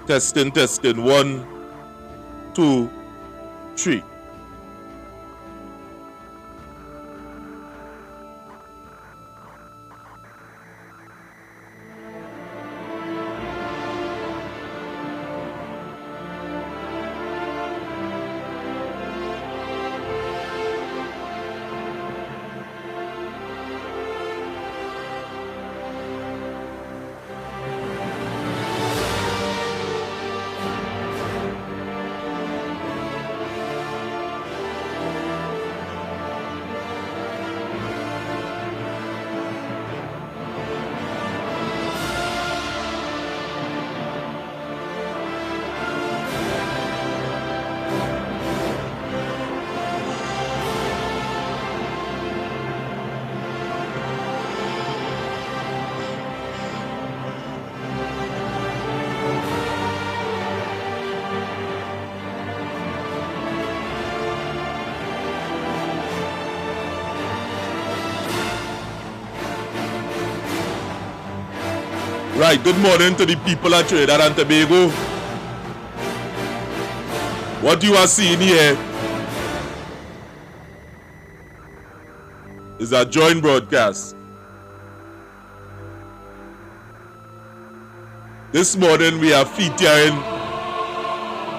Testing, testing. 1, 2, 3. Right, good morning to the people at Trinidad and Tobago. What you are seeing here is a joint broadcast. This morning we are featuring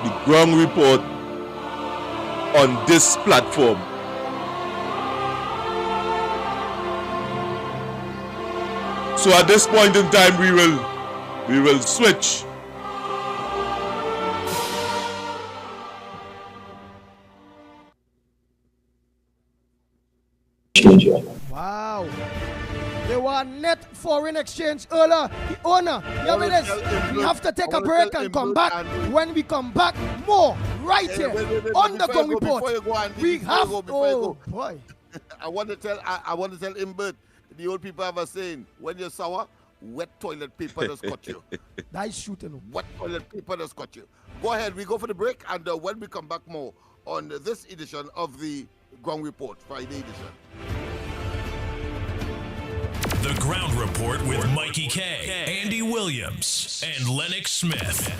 the ground report on this platform. So at this point in time, we will switch. Wow. They were net foreign exchange earlier. The owner, we have to take a break and come back. When we come back, more right here on the Gong Report. We have oh boy. I want to tell Imbert, the old people have a saying, when you're sour, wet toilet paper does cut you. That is shooting. Wet toilet paper does cut you. Go ahead, we go for the break, and when we come back more on this edition of the Ground Report, Friday edition. The Ground Report with Mikey K, Andy Williams, and Lennox Smith.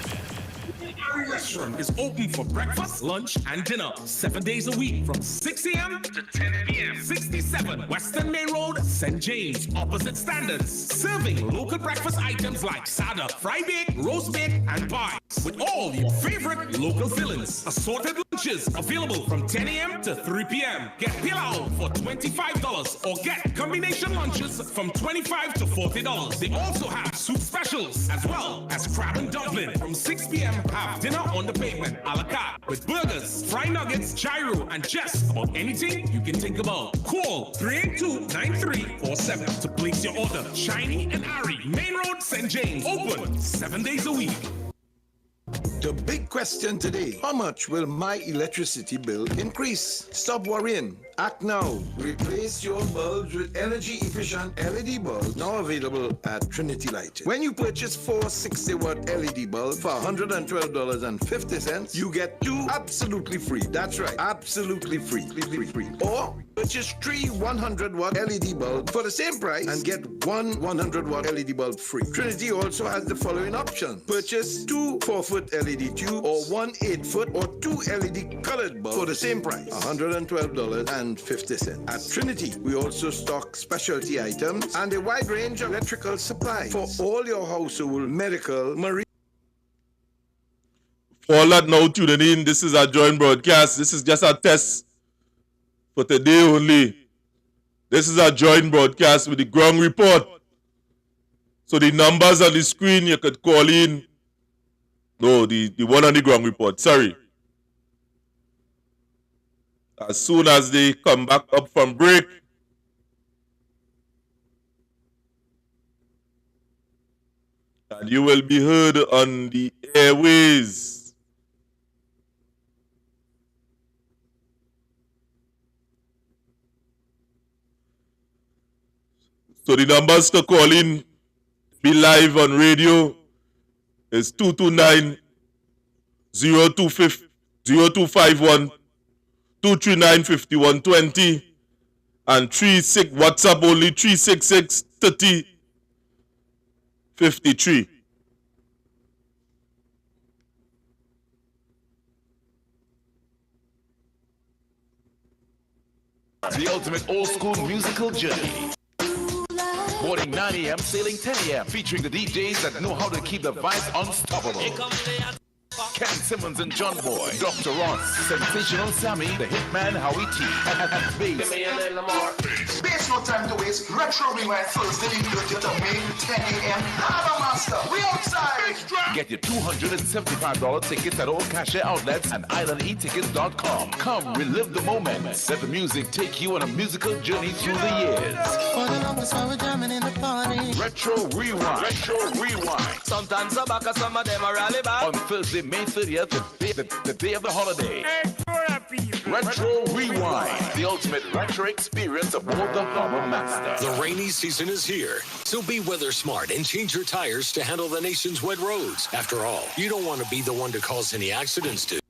Our restaurant is open for breakfast, lunch, and dinner 7 days a week from 6 a.m. to 10 p.m. 67 Western Main Road, St. James, opposite Standards. Serving local breakfast items like sada, fry bake, roast bake, and pies. With all your favorite local fillings. Assorted lunches available from 10 a.m. to 3 p.m. Get pilau for $25 or get combination lunches from $25 to $40. They also have soup specials as well as crab and dumpling from 6 p.m. Have dinner on the pavement, a la carte, with burgers, fried nuggets, gyro, and just about anything you can think about. Call 382-9347 to place your order. Shiny and Ari, Main Road, St. James. Open 7 days a week. The big question today, how much will my electricity bill increase? Stop worrying. Act now. Replace your bulbs with energy-efficient LED bulbs now available at Trinity Lighting. When you purchase 4 60-watt LED bulbs for $112.50, you get 2 absolutely free. That's right, absolutely free. Or purchase 3 100-watt LED bulbs for the same price and get 1 100-watt LED bulb free. Trinity also has the following options. Purchase 2 4-foot LED tubes or 1 8-foot or 2 LED colored bulbs for the same price, $112.50. At Trinity, we also stock specialty items and a wide range of electrical supply for all your household, medical, marine. For all that now tuning in, this is a joint broadcast. This is just a test for today only. This is a joint broadcast with the Ground Report. So the numbers on the screen, you could call in. No, the one on the Ground Report, sorry. As soon as they come back up from break, and you will be heard on the airways. So the numbers to call in, be live on radio, is 229 0251 239 5120 and 36 WhatsApp only 366 30 53. The ultimate old school musical journey. Morning 9 a.m., sailing 10 a.m., featuring the DJs that know how to keep the vibes unstoppable. Ken Simmons and John Boy, Dr. Ross, Sensational Sammy, the Hitman Howie T, and Bass. Bass, no time to waste. Retro Rewind Thursday, to May 10 a.m. Have a master. We outside. Get your $275 tickets at all cashier outlets and islandetickets.com. Come relive the moments. Let the music take you on a musical journey through the years. For the longest while we're jamming in the party. Retro Rewind. Retro Rewind. Sometimes I'm back, some of them are rally back. On Thursday, May 30th, the day of the holiday. Retro Rewind, the ultimate retro experience aboard the Harbor Master. The rainy season is here, so be weather smart and change your tires to handle the nation's wet roads. After all, you don't want to be the one to cause any accidents, do you?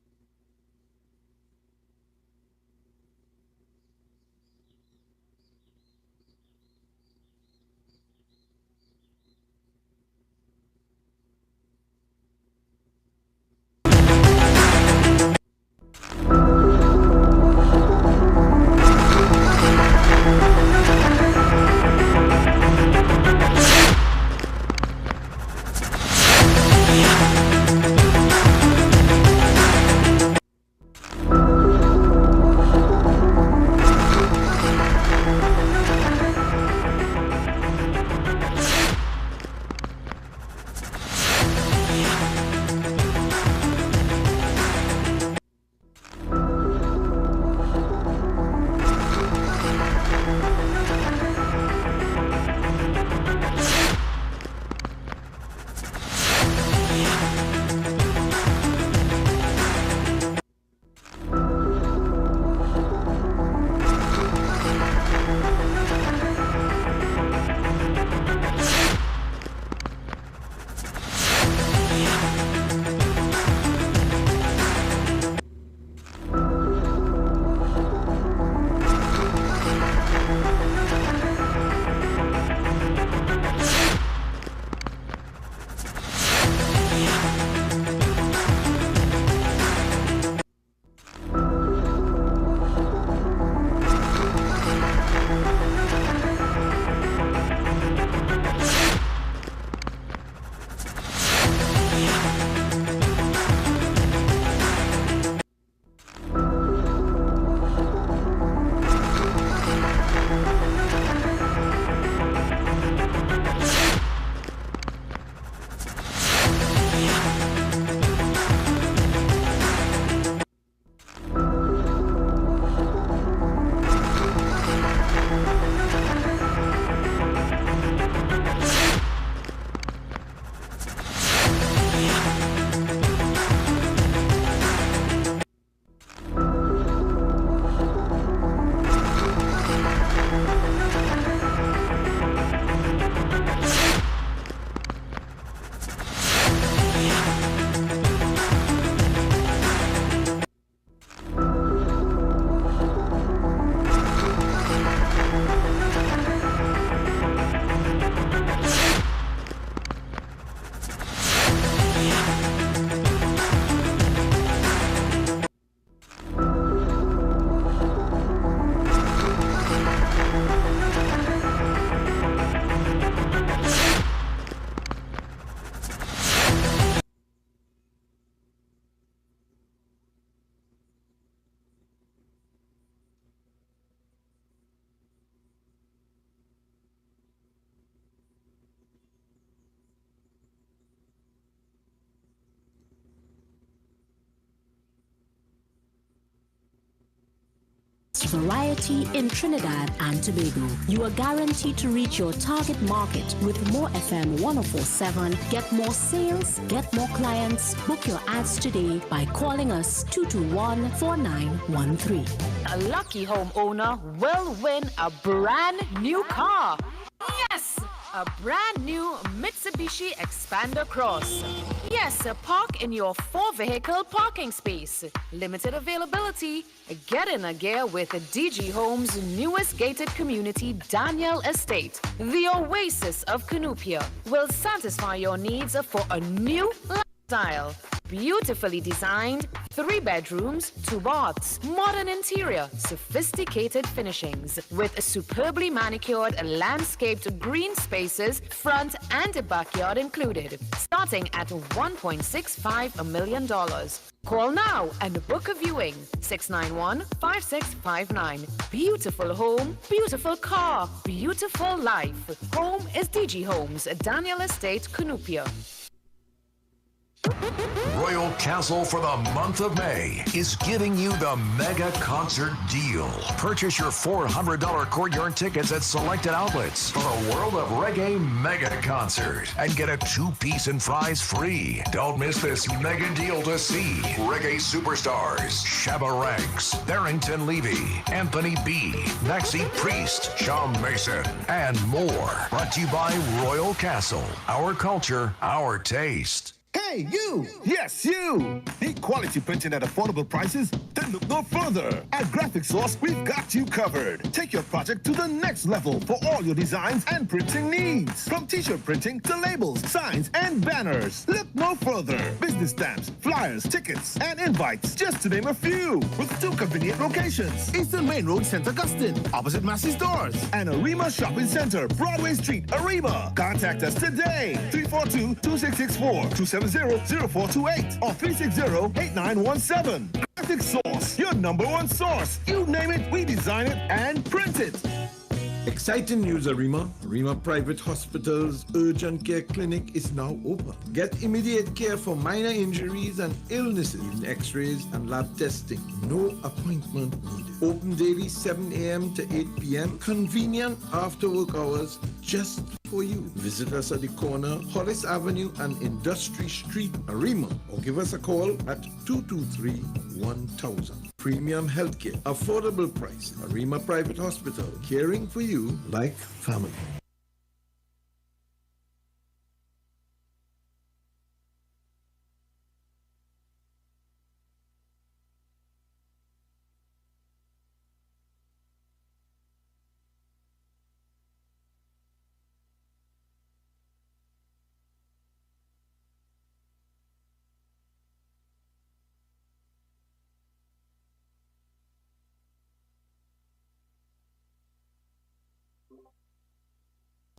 Variety in Trinidad and Tobago. You are guaranteed to reach your target market with More FM 1047. Get more sales, get more clients. Book your ads today by calling us 221-4913. A lucky homeowner will win a brand new car. Yes! A brand new Mitsubishi Expander Cross. Yes, park in your 4-vehicle parking space. Limited availability. Get in a gear with DG Homes' newest gated community, Daniel Estate. The oasis of Canoopia will satisfy your needs for a new lifestyle. Beautifully designed, 3 bedrooms, 2 baths, modern interior, sophisticated finishings, with superbly manicured landscaped green spaces, front and backyard included, starting at $1.65 million. Call now and book a viewing. 691-5659. Beautiful home, beautiful car, beautiful life. Home is DG Homes, Daniel Estate, Cunupia. Royal Castle for the month of May is giving you the mega concert deal. Purchase your $400 courtyard tickets at selected outlets for the World of Reggae Mega Concert and get a 2-piece and fries free. Don't miss this mega deal to see reggae superstars Shabba Ranks, Barrington Levy, Anthony B, Maxie Priest, Shawn Mason, and more. Brought to you by Royal Castle. Our culture, our taste. Hey, you! Yes, you! Need quality printing at affordable prices? Then look no further. At Graphic Source, we've got you covered. Take your project to the next level for all your designs and printing needs. From t-shirt printing to labels, signs, and banners. Look no further. Business stamps, flyers, tickets, and invites, just to name a few. With 2 convenient locations. Eastern Main Road, St. Augustine, opposite Massey Stores. And Arima Shopping Center, Broadway Street, Arima. Contact us today. 342-2664, 270-0428 or 360-8917. Graphic Source, your #1 source. You name it, we design it and print it. Exciting news, Arima. Arima Private Hospital's Urgent Care Clinic is now open. Get immediate care for minor injuries and illnesses, even x-rays and lab testing. No appointment needed. Open daily 7 a.m. to 8 p.m. Convenient after work hours just for you. Visit us at the corner, Hollis Avenue and Industry Street, Arima, or give us a call at 223-1000. Premium healthcare, affordable price. Arima Private Hospital, caring for you like family.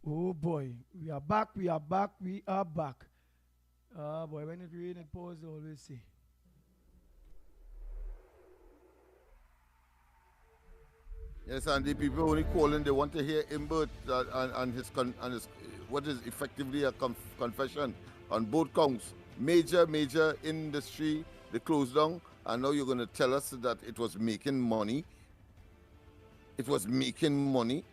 Oh boy, we are back, we are back, we are back. Boy, when it rains, it pours, they always say. Yes, and the people only calling, they want to hear Imbert and his what is effectively a confession on both counts. Major industry, they closed down, and now you're going to tell us that it was making money. It was making money.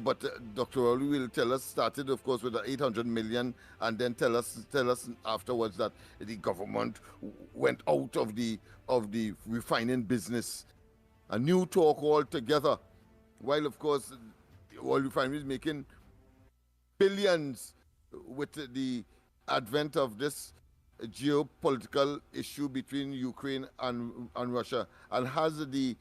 But Dr. Rowley will tell us, started of course with the 800 million, and then tell us afterwards that the government went out of the refining business. A new talk altogether. While of course oil refinery is making billions with the advent of this geopolitical issue between Ukraine and Russia, and has the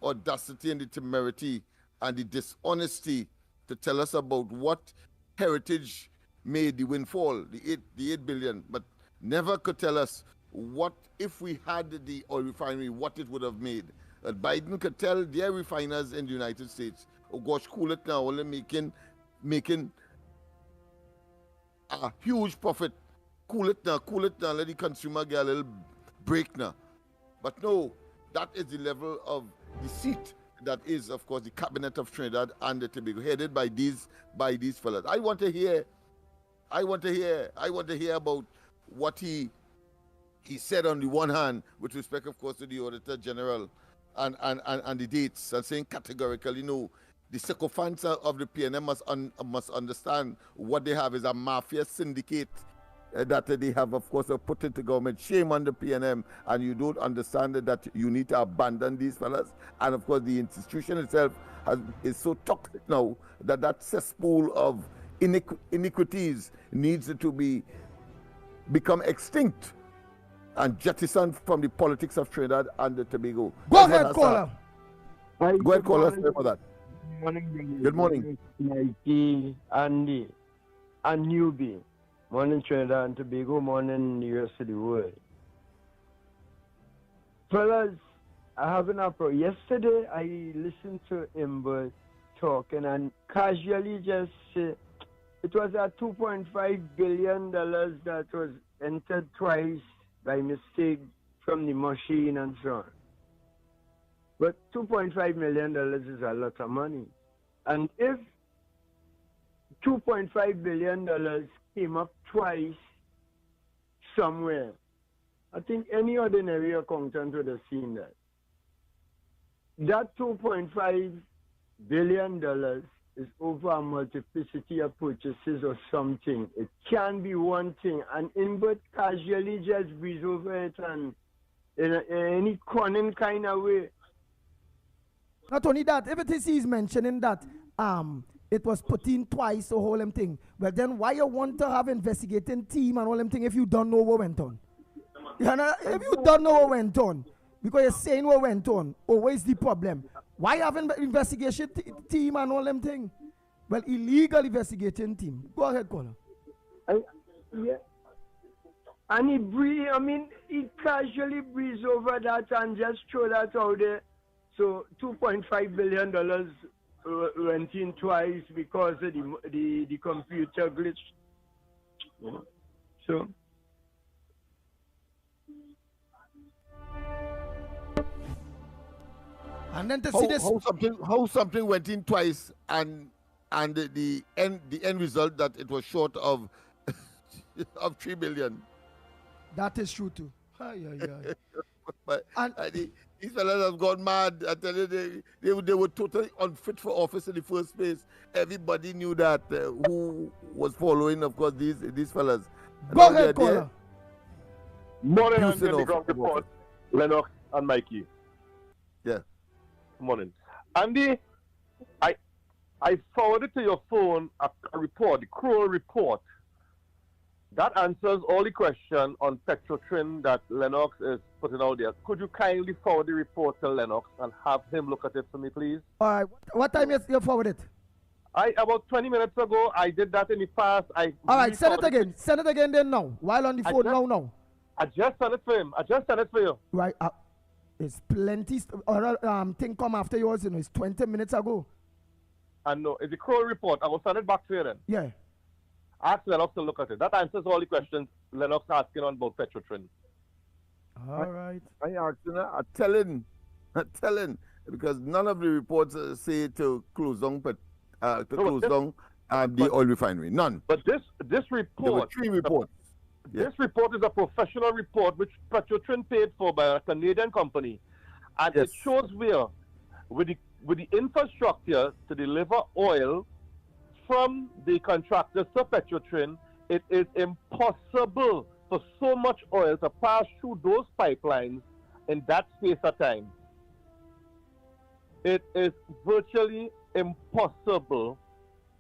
audacity and the temerity and the dishonesty to tell us about what heritage made the windfall, the 8 billion, but never could tell us what, if we had the oil refinery, what it would have made. Biden could tell their refiners in the United States, oh gosh, cool it now, only making a huge profit. Cool it now, let the consumer get a little break now. But no, that is the level of deceit that is, of course, the cabinet of Trinidad and Tobago, headed by these fellas. I want to hear about what he said on the one hand, with respect, of course, to the Auditor General and the dates, and saying categorically, no, the sycophants of the PNM must understand what they have is a mafia syndicate that they have, of course, put into government. Shame on the PNM, and you don't understand that you need to abandon these fellas. And of course, the institution itself is so toxic now that cesspool of iniquities needs to become extinct and jettisoned from the politics of Trinidad and Tobago. Go ahead, caller. Go ahead, caller. Sorry for that. Good morning. Mikey, Andy, and Newbie. Morning Trinidad and Tobago, morning the rest of the world. Fellas, I have an approach. Yesterday, I listened to Imber talking and casually just it was a $2.5 billion that was entered twice by mistake from the machine and so on. But $2.5 million is a lot of money. And if $2.5 billion came up twice somewhere, I think any ordinary accountant would have seen that. That $2.5 billion is over a multiplicity of purchases or something. It can be one thing. And Invert casually just breeze over it and in any cunning kind of way. Not only that, if it is he's mentioning that it was put in twice, the whole thing. Well, then why you want to have investigating team and all them thing if you don't know what went on? You know, if you don't know what went on, because you're saying what went on, always the problem. Why have an investigation team and all them thing? Well, illegal investigating team. Go ahead, caller. Yeah. And he casually breezed over that and just throw that out there. So $2.5 billion went in twice because of the computer glitch. Yeah. So. And then to see this, how something went in twice and the end result that it was short of of 3 billion. That is true too. But these fellas have gone mad. I tell you, they were totally unfit for office in the first place. Everybody knew that. Who was following, of course, these fellas. Go ahead, caller. Morning, and the ground report. Lennox and Mikey. Yeah. Morning. Andy, I forwarded to your phone a report, the Kroll report. That answers all the question on Petrotrin that Lennox is putting out there. Could you kindly forward the report to Lennox and have him look at it for me, please? All right. What time you forward it? About 20 minutes ago, I did that in the past. All right, send it again. Send it again then now. While on the phone now. I just sent it for him. I just sent it for you. Right. It's plenty thing come after yours, you know. It's 20 minutes ago. I know. It's a Kroll report. I will send it back to you then. Yeah. Ask Lennox to look at it. That answers all the questions Lennox asking on about Petrotrin. All right. I telling, because none of the reports say to close down the oil refinery. None. But this report. There were 3 reports. This report is a professional report which Petrotrin paid for by a Canadian company, and it shows where, with the infrastructure to deliver oil from the contractors to Petrotrin, it is impossible for so much oil to pass through those pipelines in that space of time. It is virtually impossible.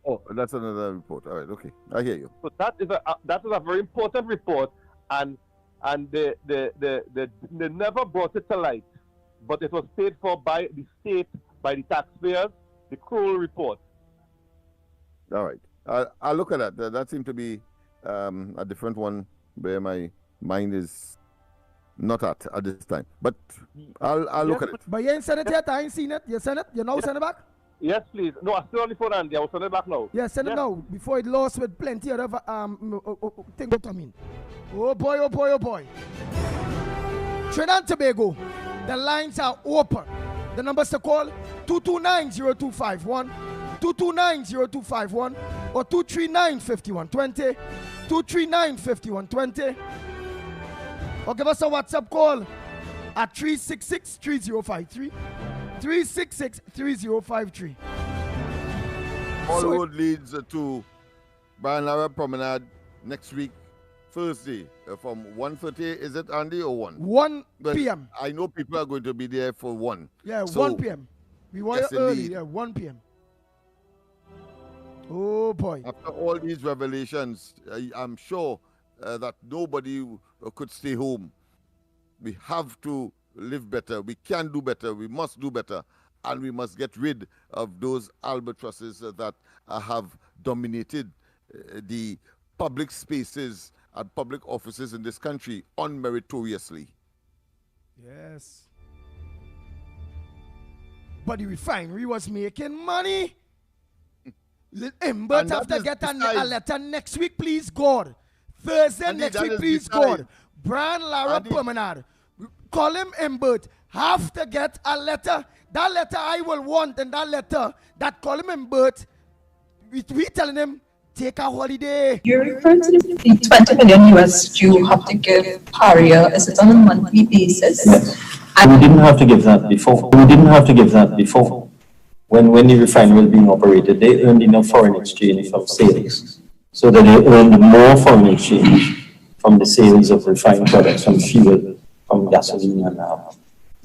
Oh, that's another report. All right, okay, I hear you. So that is a very important report, and they never brought it to light, but it was paid for by the state, by the taxpayers. The Kroll report. All right, I'll look at that. That seemed to be a different one where my mind is not at this time. But I'll look at it. But you ain't sent it yet. I ain't seen it. You sent it. You now send it back. Yes, please. No, I'm still on the phone, Andy. I will send it back now. Yeah, send it now before it lost with plenty of things to come in. Oh boy, oh boy, oh boy. Trinidad and Tobago, the lines are open. The numbers to call 229-0251, 229-0251, or 239-5120, 239-5120, or give us a WhatsApp call at 366-3053. 366-3053. All road leads to Brian Lara Promenade next week, Thursday, from 1:30. Is it, Andy, or 1? 1 p.m. I know people are going to be there for 1. Yeah, so, 1 p.m. We want it early. Yeah, 1 p.m. Oh, boy. After all these revelations, I'm sure that nobody could stay home. We have to live better. We can do better. We must do better. And we must get rid of those albatrosses that have dominated the public spaces and public offices in this country unmeritoriously. Yes. But the refinery was making money. But have to get a letter next week, please, God. Thursday next week, please, God. Brian Lara Permanard. Call him Imbert. Have to get a letter. That letter I will want, and that letter that call him Imbert, we telling him, take a holiday. You're referring to the 20 million US you have to give Paria. Is it on a monthly basis? Yes. And we didn't have to give that before. When the refinery was being operated, they earned enough foreign exchange from sales, so that they earned more foreign exchange from the sales of refined products, from fuel, from gasoline and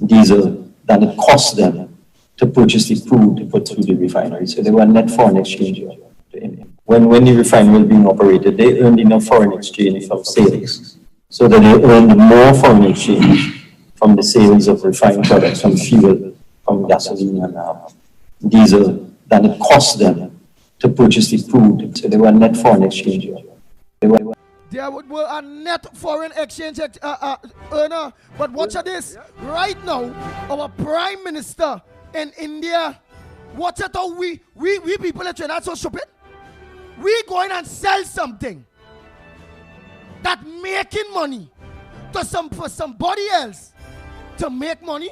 diesel, than it cost them to purchase the crude to put through the refinery. So they were net foreign exchange to India. When the refinery was being operated, they earned enough foreign exchange from sales, so that they earned more foreign exchange from the sales of refined products, from fuel, from gasoline and diesel, than it cost them to purchase the crude. So they were net foreign exchange. There would be a net foreign exchange earner. But watch this. Right now, our Prime Minister in India, watch it how we people are not so stupid. We going and sell something that making money for somebody else to make money.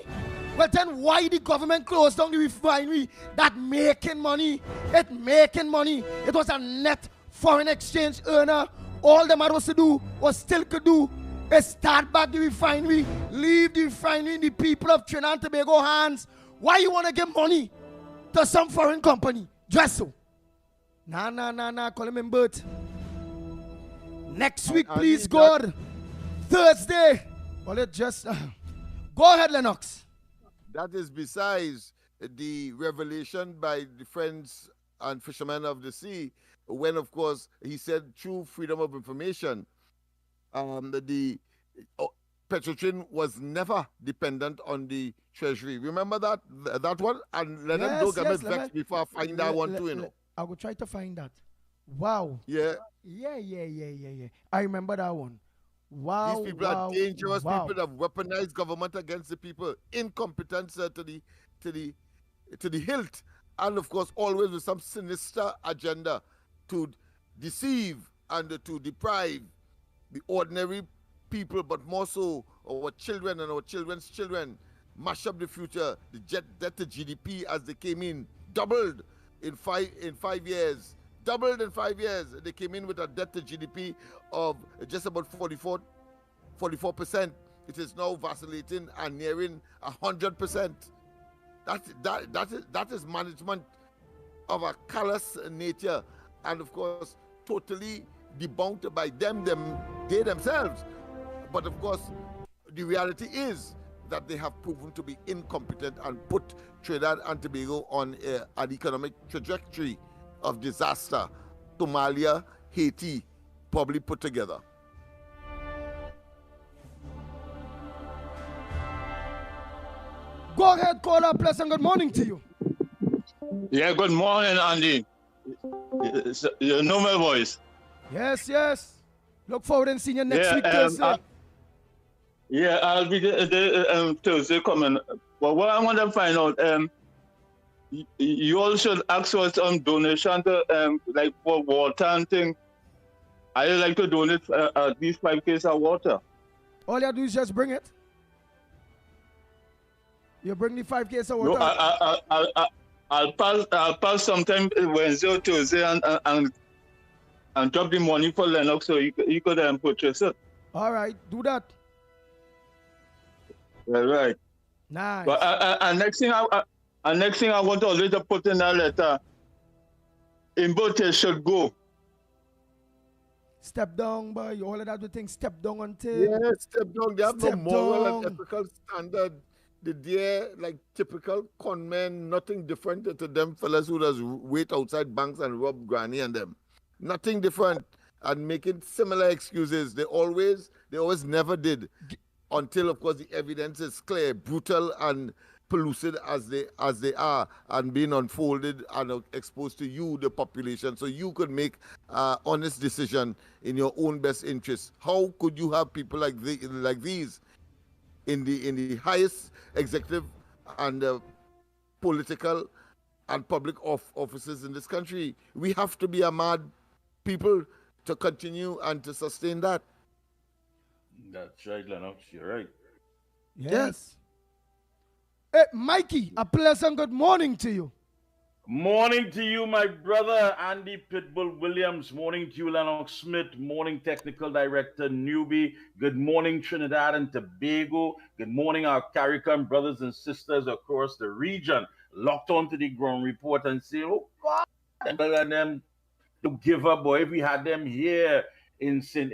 Well, then why the government closed down the refinery that making money? It making money. It was a net foreign exchange earner. All them was to do, was still could do, is start back the refinery, leave the refinery in the people of Trinidad and Tobago hands. Why you want to give money to some foreign company? Just so. Nah, call him Imbert. Next week, please, God. Thursday. Well, it just... Go ahead, Lennox. That is besides the revelation by the Friends and Fishermen of the Sea, when, of course, he said through freedom of information, the Petrotrin was never dependent on the Treasury. Remember that one? And let them don't get me vexed before I find that one too, you know. I will try to find that. Wow. Yeah. Yeah. I remember that one. Wow. These people are dangerous people that have weaponized government against the people. Incompetence to the hilt. And of course, always with some sinister agenda to deceive and to deprive the ordinary people, but more so our children and our children's children. Mash up the future. The debt to GDP as they came in doubled in 5 years. Doubled in 5 years. They came in with a debt to GDP of just about 44%. It is now vacillating and nearing 100%. That is management of a callous nature, and of course totally debunked by they themselves. But of course the reality is that they have proven to be incompetent and put Trinidad and Tobago on an economic trajectory of disaster. Somalia, Haiti, probably put together. Go ahead, caller, pleasant good morning to you. Yeah, good morning, Andy. You know my voice. Yes. Look forward to seeing you next week, Thursday. I'll be the Thursday coming. But what I want to find out, you all should ask for some donation to, like for water and things. I like to donate at least 5 cases of water. All you have to do is just bring it. You bring the 5 cases of water. No, I'll pass sometime Wednesday or Tuesday and drop the money for Lennox so you could purchase it. All right, do that. Right. Nice. But next thing I want to always put in that letter, importers should go. Step down, boy. All of that thing. Step down until. Yeah, step down. They have no moral and ethical standard. They're like typical con men, nothing different to them fellas who does wait outside banks and rob granny and them. Nothing different, and making similar excuses. They always never did, until of course the evidence is clear, brutal and pellucid as they are, and being unfolded and exposed to you, the population, so you could make honest decision in your own best interest. How could you have people like these in the highest executive and political and public offices in this country. We have to be a mad people to continue and to sustain that. That's right, Lennox. You're right. Yes. Hey, Mikey, a pleasant good morning to you. Morning to you, my brother, Andy Pitbull Williams. Morning to you, Lennox Smith. Morning, Technical Director Newbie. Good morning, Trinidad and Tobago. Good morning, our CARICOM brothers and sisters across the region. Locked on to the ground report and say, oh, God, and them to give up, boy. If we had them here in St.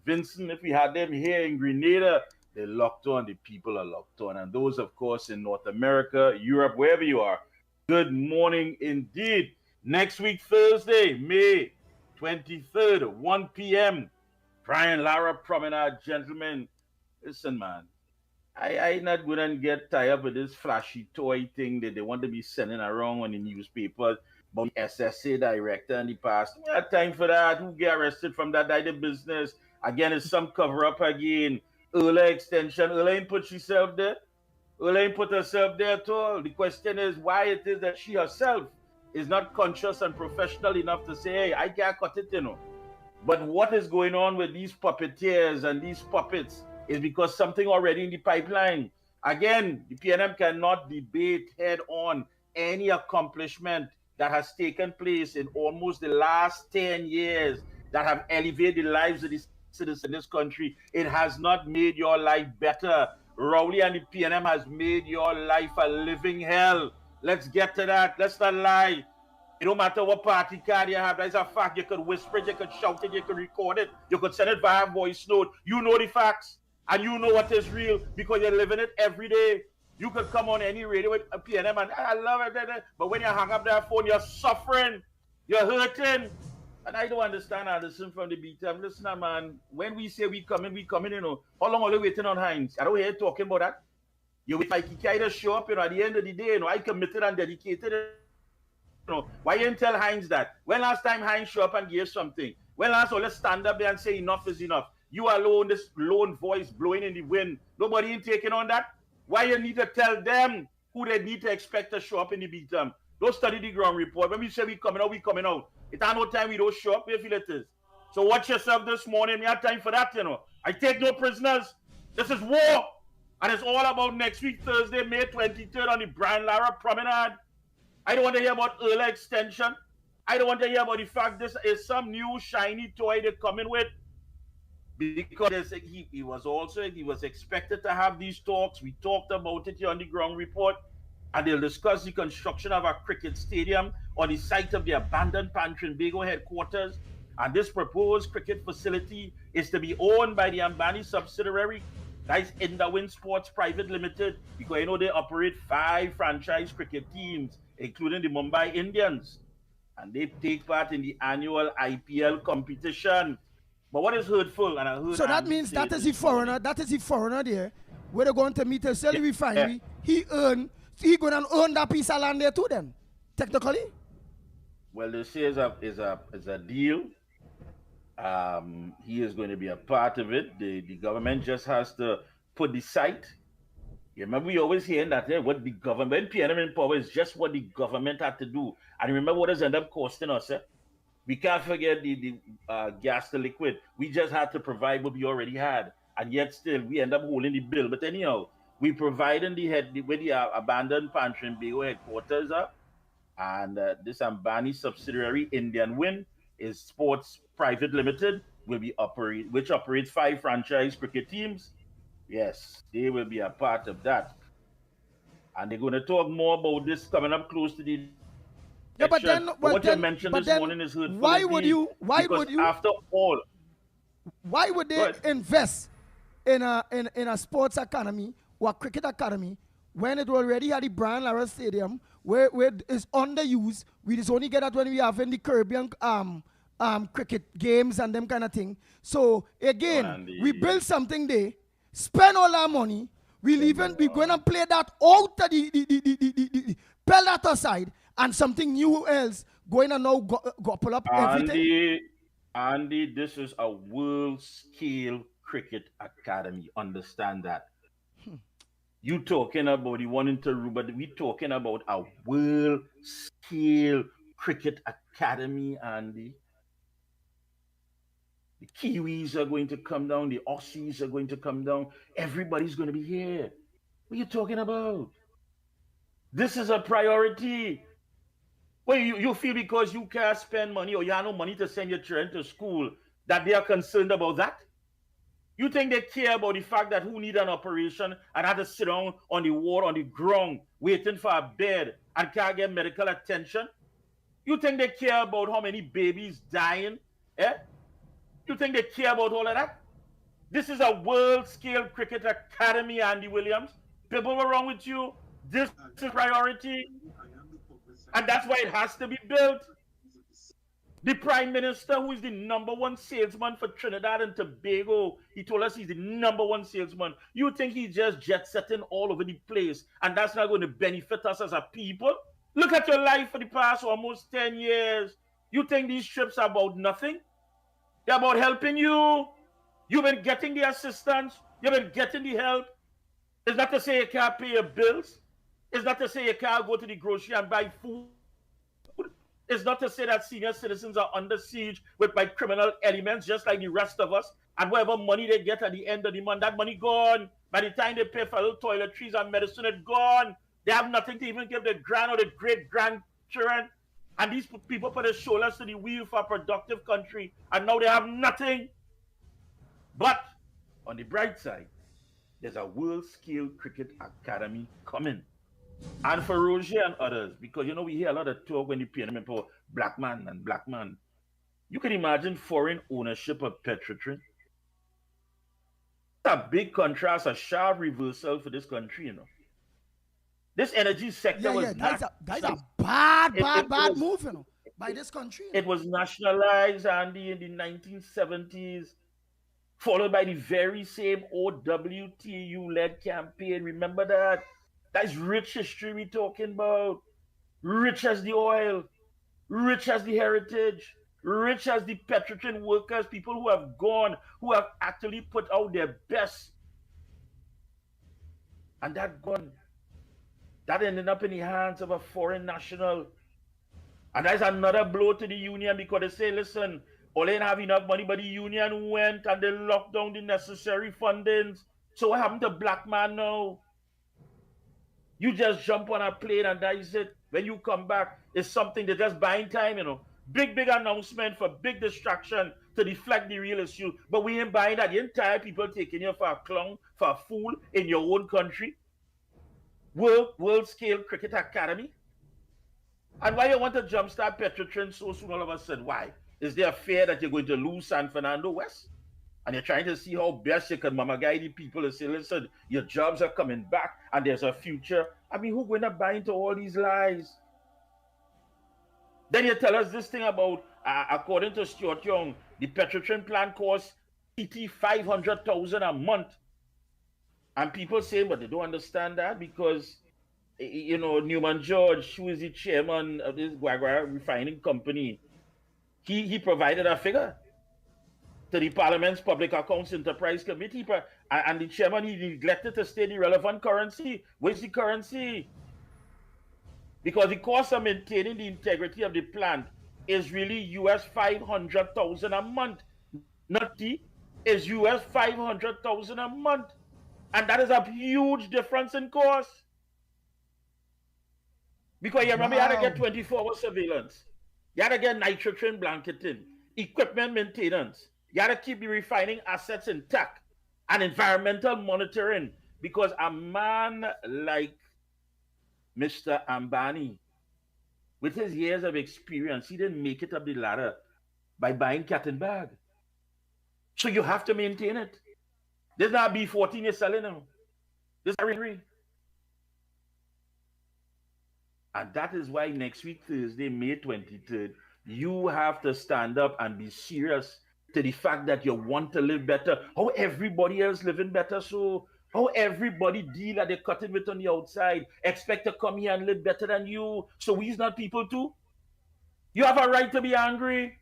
Vincent, if we had them here in Grenada, they're locked on. The people are locked on. And those, of course, in North America, Europe, wherever you are, good morning indeed. Next week, Thursday, May 23rd, 1 p.m., Brian Lara Promenade, gentlemen. Listen, man, I not going to get tired with this flashy toy thing that they want to be sending around on the newspapers about the SSA director in the past. We have time for that. Who get arrested from that died business? Again, it's some cover-up again. Early extension. Early ain't put herself there. Early ain't put herself there at all. The question is why it is that she herself is not conscious and professional enough to say, hey, I can't cut it, you know. But what is going on with these puppeteers and these puppets is because something already in the pipeline. Again, the PNM cannot debate head on any accomplishment that has taken place in almost the last 10 years that have elevated the lives of the citizens in this country. It has not made your life better. Rowley and the PNM has made your life a living hell. Let's get to that. Let's not lie. It don't matter what party card you have. That's a fact. You could whisper it, you could shout it, you could record it, you could send it via voice note. You know the facts, and you know what is real because you're living it every day. You could come on any radio with a PNM and I love it, but when you hang up that phone, you're suffering, you're hurting. And I don't understand. I listen from the beat. Listen, man, when we say we coming, you know. How long are we waiting on Heinz? I don't hear you talking about that. You wait like Mikey to show up, you know, at the end of the day, you know, I committed and dedicated. You know, why you didn't tell Heinz that? When last time Heinz show up and gave something? When last let's stand up there and say enough is enough. You alone, this lone voice blowing in the wind. Nobody ain't taking on that. Why you need to tell them who they need to expect to show up in the beat them? Don't study the ground report. When we say we coming out, we coming out. It ain't no time we don't show up. We feel it is. So watch yourself this morning. We have time for that, you know. I take no prisoners. This is war. And it's all about next week, Thursday, May 23rd on the Brian Lara Promenade. I don't want to hear about early extension. I don't want to hear about the fact this is some new shiny toy they're coming with. Because he was expected to have these talks. We talked about it here on the ground report. And they'll discuss the construction of a cricket stadium on the site of the abandoned Trinbago headquarters. And this proposed cricket facility is to be owned by the Ambani subsidiary, that is Indawin Sports Private Limited, because you know they operate 5 franchise cricket teams, including the Mumbai Indians. And they take part in the annual IPL competition. But what is hurtful? And I heard so that means that is the foreigner there, where they're going to meet a Selly refinery. He going to earn that piece of land there too then, technically? Well, they say is a deal. He is going to be a part of it. The government just has to put the site. You remember we always hearing that what the government, PNM in power is just what the government had to do. And remember what has ended up costing us. We can't forget the gas to liquid. We just had to provide what we already had. And yet still we end up holding the bill. But anyhow, we providing with the abandoned Trinbago headquarters up. And this Ambani subsidiary, Indian Wind, is Sports Private Limited, which operates 5 franchise cricket teams. Yes, they will be a part of that. And they're going to talk more about this coming up close to the but then, what you mentioned this morning is hurtful. Why would you? After all, why would they invest in a sports academy or a cricket academy when it already had the Brian Lara Stadium where it's underused? We just only get that when we have in the Caribbean cricket games and them kind of thing. So again, we build something there, spend all our money. We're going to play that out to the pell that aside, and something new else going to now go pull up everything. Andy, this is a world scale cricket academy. Understand that. You talking about the one in Taruba, but we talking about a world scale cricket academy, and the Kiwis are going to come down, the Aussies are going to come down, everybody's going to be here. What are you talking about? This is a priority. Well, you feel because you can't spend money or you have no money to send your children to school that they are concerned about that? You think they care about the fact that who need an operation and have to sit down on the ward, on the ground, waiting for a bed and can't get medical attention? You think they care about how many babies dying? Eh? You think they care about all of that? This is a world-scale cricket academy, Andy Williams. People were wrong with you. This is priority. And that's why it has to be built. The Prime Minister, who is the #1 salesman for Trinidad and Tobago, he told us he's the #1 salesman. You think he's just jet-setting all over the place, and that's not going to benefit us as a people? Look at your life for the past almost 10 years. You think these trips are about nothing? They're about helping you. You've been getting the assistance. You've been getting the help. It's not to say you can't pay your bills. It's not to say you can't go to the grocery and buy food. It's not to say that senior citizens are under siege by criminal elements just like the rest of us. And whatever money they get at the end of the month, that money gone. By the time they pay for little toiletries and medicine, it's gone. They have nothing to even give their grand or the great-grandchildren. And these people put their shoulders to the wheel for a productive country. And now they have nothing. But on the bright side, there's a world-scale cricket academy coming. And for Roger and others, because we hear a lot of talk when you pay them for black man and black man. You can imagine foreign ownership of Petrotrin. It's a big contrast, a sharp reversal for this country, This energy sector was that's a bad move, by this country. It was nationalized, Andy, in the 1970s, followed by the very same OWTU-led campaign. Remember that? That's rich history we're talking about. Rich as the oil, rich as the heritage, rich as the Petrotrin workers, people who have gone, who have actually put out their best. And that gone. That ended up in the hands of a foreign national. And that's another blow to the union because they say, listen, all they didn't have enough money, but the union went and they locked down the necessary fundings. So what happened to black man now? You just jump on a plane and that is it. When you come back, it's something they're just buying time, Big announcement for big distraction to deflect the real issue. But we ain't buying that. The entire people taking you for a clown, for a fool in your own country. World scale cricket academy. And why you want to jumpstart Petrotrin so soon all of a sudden? Why? Is there a fear that you're going to lose San Fernando West? And you're trying to see how best you can mama guide the people and say, listen, your jobs are coming back and there's a future. I mean, who's going to buy into all these lies? Then you tell us this thing about, according to Stuart Young, the Petrotrin plant costs TT 500,000 a month. And people say, but they don't understand that because, Newman George, who is the chairman of this Guagua refining company, he provided a figure to the Parliament's Public Accounts Enterprise Committee, and the chairman, he neglected to state the relevant currency. Where's the currency? Because the cost of maintaining the integrity of the plant is really US 500,000 a month. Not T, is US 500,000 a month. And that is a huge difference in cost. Because you remember you had to get 24-hour surveillance. You had to get nitrogen blanketing, equipment maintenance. You got to keep the refining assets intact and environmental monitoring because a man like Mr. Ambani, with his years of experience, he didn't make it up the ladder by buying cat and bag. So you have to maintain it. This is not B14 you're selling now. This is real. And that is why next week, Thursday, May 23rd, you have to stand up and be serious to the fact that you want to live better. How everybody else living better, so how everybody deal that they're cutting with on the outside expect to come here and live better than you. So we's not people too. You have a right to be angry.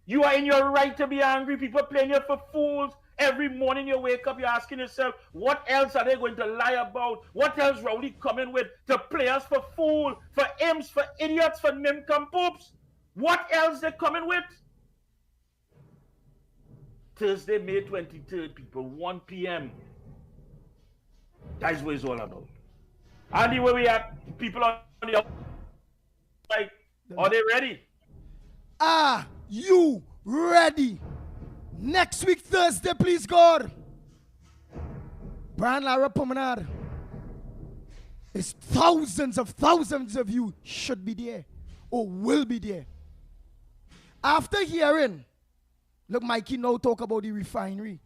You are in your right to be angry. People playing you for fools. Every morning you wake up, you're asking yourself, what else are they going to lie about? What else Rowley coming with to play us for fool, for imps, for idiots, for nincompoops? What else they coming with? Thursday, May 23rd, people, 1 p.m. That's what it's all about. Andy, where we at? People on the like, are they ready? Are you ready? Next week, Thursday, please, God. Brian Lara Promenade. It's thousands of you should be there or will be there. After hearing, look, Mikey now talk about the refinery.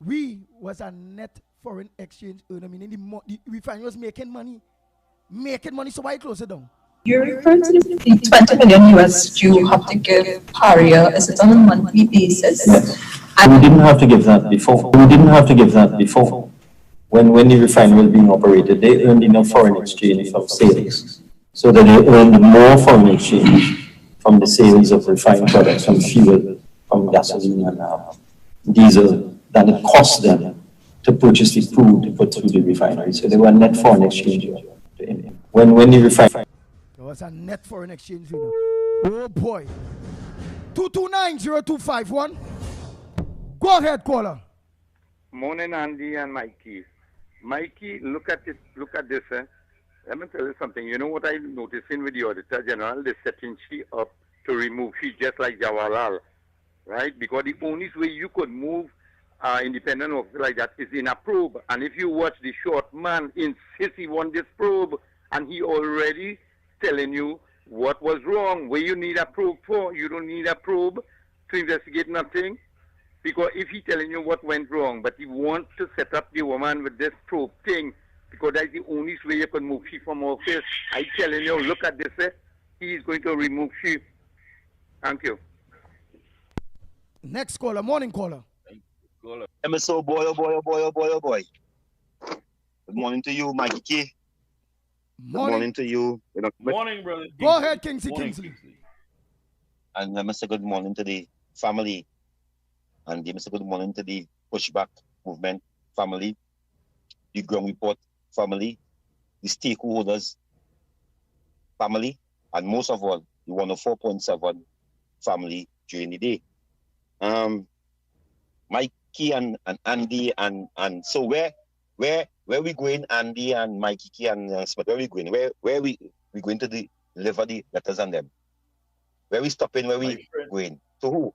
We was a net foreign exchange earner, meaning the refinery was making money, so why close it down? You're referring to the 20 million US you have to give Paria. Is it on a monthly basis? Yes. We didn't have to give that before. When the refinery was being operated, they earned enough foreign exchange from sales. So that they earned more foreign exchange from the sales of refined products, from fuel, from gasoline and diesel, than it cost them to purchase the crude to put through the refinery. So they were net foreign exchange. When the refinery... There was a net foreign exchange winner. Oh boy. 229-0251. Go ahead, caller. Morning, Andy and Mikey. Mikey, look at this. Let me tell you something. You know what I'm noticing with the Auditor General? They're setting she up to remove she just like Jawaharlal, right? Because the only way you could move independent officer like that is in a probe. And if you watch the short man insist he won this probe, and he already telling you what was wrong, where you need a probe for. You don't need a probe to investigate nothing. Because if he telling you what went wrong, but he wants to set up the woman with this probe thing, because that's the only way you can move she from office. I telling you, look at this, he is going to remove she. Thank you. Next caller, morning caller. MSO boy, oh boy. Good morning to you, Mikey K. Good morning to you. Morning, brother. Go ahead, Kingsley. And I must say good morning to the family. And I must say good morning to the pushback movement family, the ground report family, the stakeholders family, and most of all, the 104.7 family during the day. Mikey and Andy and so where we going, Andy and Mikey and Smith, where we going? Where we going to deliver the letters on them? Where we stopping? Where we going? To who?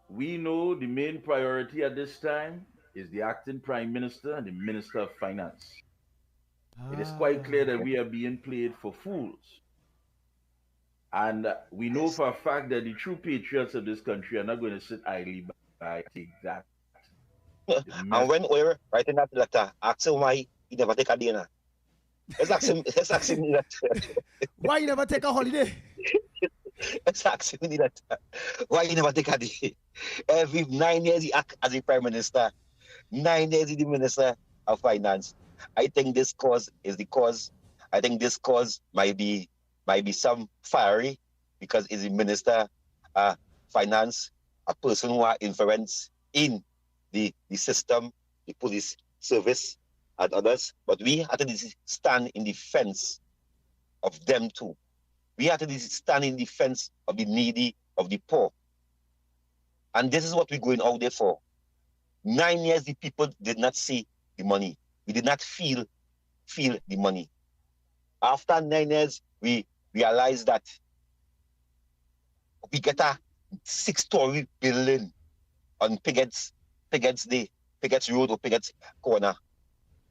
We know the main priority at this time is the acting Prime Minister and the Minister of Finance. It is quite clear that we are being played for fools. And we know for a fact that the true patriots of this country are not going to sit idly by take that. And when we're writing that letter, ask him why he never take a dinner. Let's ask him that. Why you never take a holiday? Let's ask him that. Why you never take a day? Every 9 years he act as a Prime Minister. 9 years he the Minister of Finance. I think this cause is the cause. I think this cause might be some fiery because he's a Minister of Finance, a person who has influence in the system, the police service, and others. But we have to stand in defense of them too. We have to stand in defense of the needy, of the poor. And this is what we're going out there for. 9 years, the people did not see the money. We did not feel the money. After 9 years, we realized that we get a 6-story building on Piggett's Road or Piggett's Corner.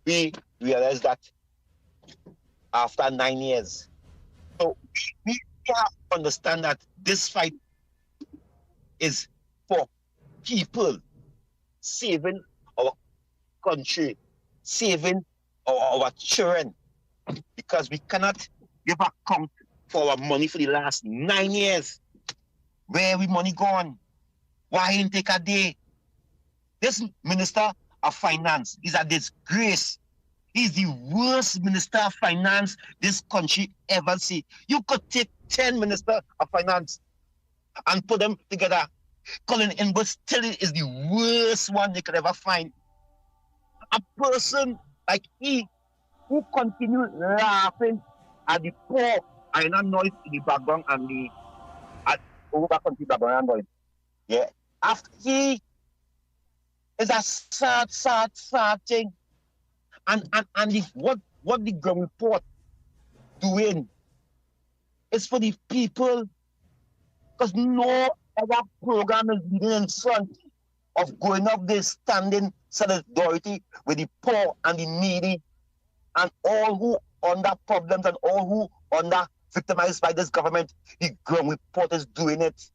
We realized that after 9 years. So we have to understand that this fight is for people saving our country, saving our children, because we cannot give account for our money for the last 9 years. Where we money gone? Why ain't take a day? This Minister of Finance is a disgrace. He's the worst Minister of Finance this country ever see. You could take 10 Ministers of Finance and put them together Colin Inwood still is the worst one you could ever find. A person like he who continue laughing at the poor and noise in the background and the over country background noise. Yeah. After he is a sad thing. And what the ground report doing is for the people, because no other program is leading in front of going up this standing solidarity with the poor and the needy and all who under problems and all who under victimized by this government. The ground report is doing it.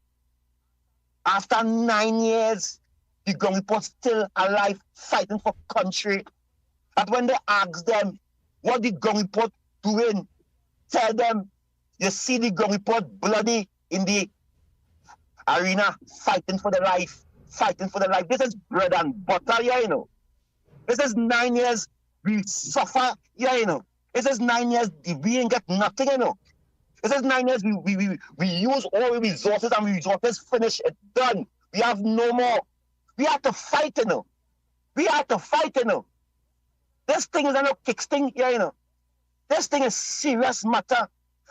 After 9 years, the ground report still alive, fighting for country. That when they ask them what the ground report doing, tell them, you see the ground report bloody in the arena, fighting for the life. This is bread and butter, yeah, you know. This is 9 years we suffer, yeah, you know. This is 9 years we ain't get nothing, you know. This is 9 years we use all the resources and resources finish, it done. We have no more. We have to fight, you know. This thing is no kick thing, yeah, you know. This thing is serious matter.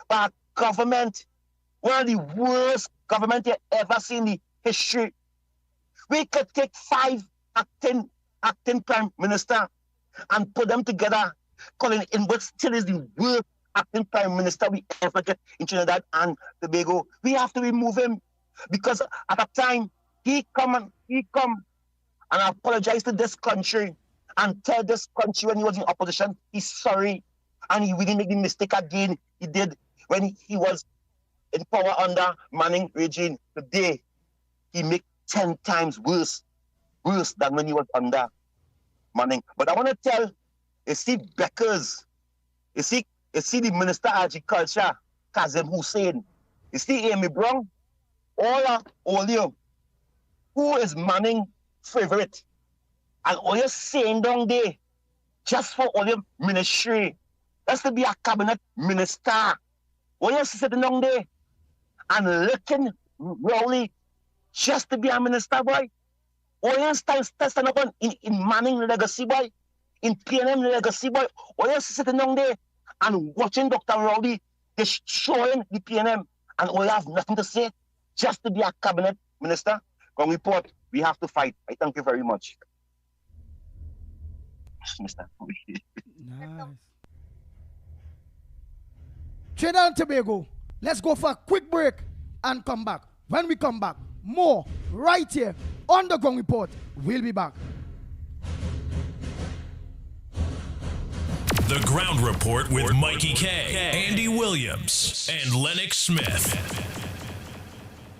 But government, one of the worst government you ever seen in the history. We could take 5 acting prime minister and put them together. Colin Inwood still is the worst acting prime minister we ever get in Trinidad and Tobago. We have to remove him because at that time he come and apologize to this country and tell this country when he was in opposition he's sorry and he didn't make the mistake again he did when he was in power under Manning regime. Today he make 10 times worse than when he was under Manning. But I want to tell, you see Beckers, you see the Minister of Agriculture, Kazim Hussein, you see Amy Brown, all you, who is Manning favorite? And all you saying down there, just for all your ministry, that's to be a cabinet minister. All you sitting down there and looking Rowley just to be a minister, boy. All you stand up in Manning legacy, boy. In PNM legacy, boy. All you sitting down there and watching Dr. Rowley destroying the PNM, and all you have nothing to say, just to be a cabinet minister. Come report, we have to fight. I thank you very much. Mr. Nice. Trinidad and Tobago, let's go for a quick break and come back. When we come back, more right here on the Ground Report. We'll be back. The Ground Report with Mikey K, Andy Williams, and Lennox Smith.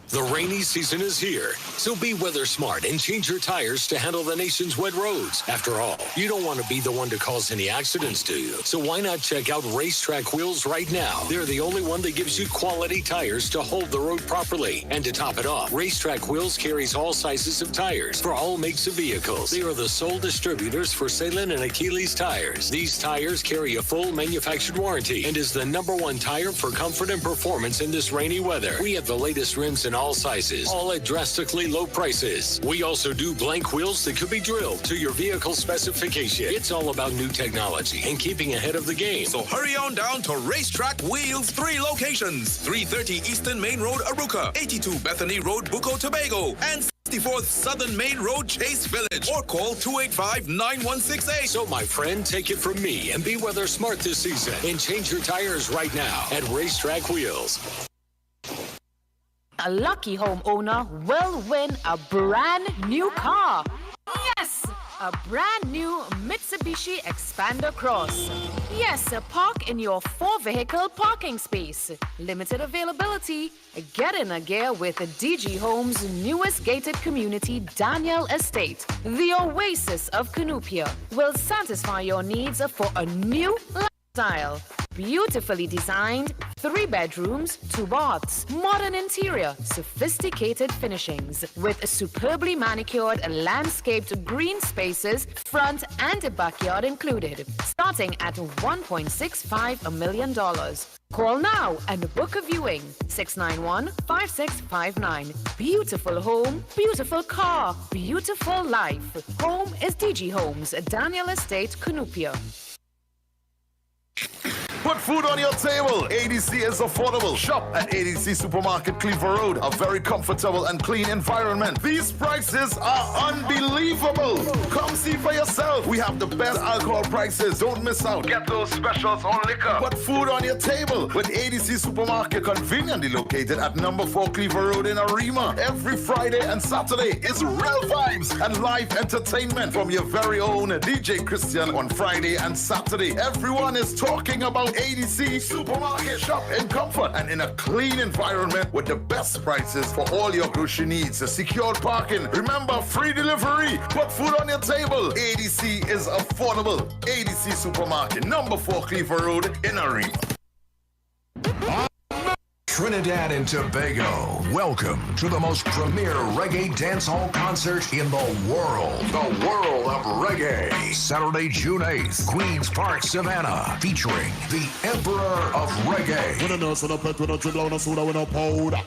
The rainy season is here, so be weather smart and change your tires to handle the nation's wet roads. After all, you don't want to be the one to cause any accidents, do you? So why not check out Racetrack Wheels right now? They're the only one that gives you quality tires to hold the road properly. And to top it off, Racetrack Wheels carries all sizes of tires for all makes of vehicles. They are the sole distributors for Salem and Achilles tires. These tires carry a full manufactured warranty and is the #1 tire for comfort and performance in this rainy weather. We have the latest rims in all sizes, all at drastically low prices. We also do blank wheels that could be drilled to your vehicle specification. It's all about new technology and keeping ahead of the game. So hurry on down to Racetrack Wheels, 3 locations: 330 Eastern Main Road, Aruca, 82 Bethany Road, Bucco, Tobago, and 64th Southern Main Road, Chase Village, or call 285-9168. So my friend, take it from me and be weather smart this season and change your tires right now at Racetrack Wheels. A lucky homeowner will win a brand new car. Yes, a brand new Mitsubishi Expander Cross. Yes, park in your 4-vehicle parking space. Limited availability. Get in a gear with DG Homes' newest gated community, Daniel Estate. The oasis of Cunupia will satisfy your needs for a new lifestyle. Beautifully designed, 3 bedrooms, 2 baths, modern interior, sophisticated finishings, with superbly manicured landscaped green spaces, front and backyard included, starting at $1.65 million. Call now and book a viewing. 691-5659. Beautiful home, beautiful car, beautiful life. Home is DG Homes, Daniel Estate, Cunupia. Put food on your table. ADC is affordable. Shop at ADC Supermarket, Cleaver Road. A very comfortable and clean environment. These prices are unbelievable. Come see for yourself. We have the best alcohol prices. Don't miss out. Get those specials on liquor. Put food on your table with ADC Supermarket, conveniently located at number 4 Cleaver Road in Arima. Every Friday and Saturday is real vibes and live entertainment from your very own DJ Christian on Friday and Saturday. Everyone is talking about ADC Supermarket. Shop in comfort and in a clean environment with the best prices for all your grocery needs. Secured parking. Remember, free delivery. Put food on your table. ADC is affordable. ADC Supermarket, number 4 Cleaver Road in Arima. Trinidad and Tobago, welcome to the most premier reggae dancehall concert in the world. The World of Reggae. Saturday, June 8th, Queen's Park, Savannah, featuring the Emperor of Reggae.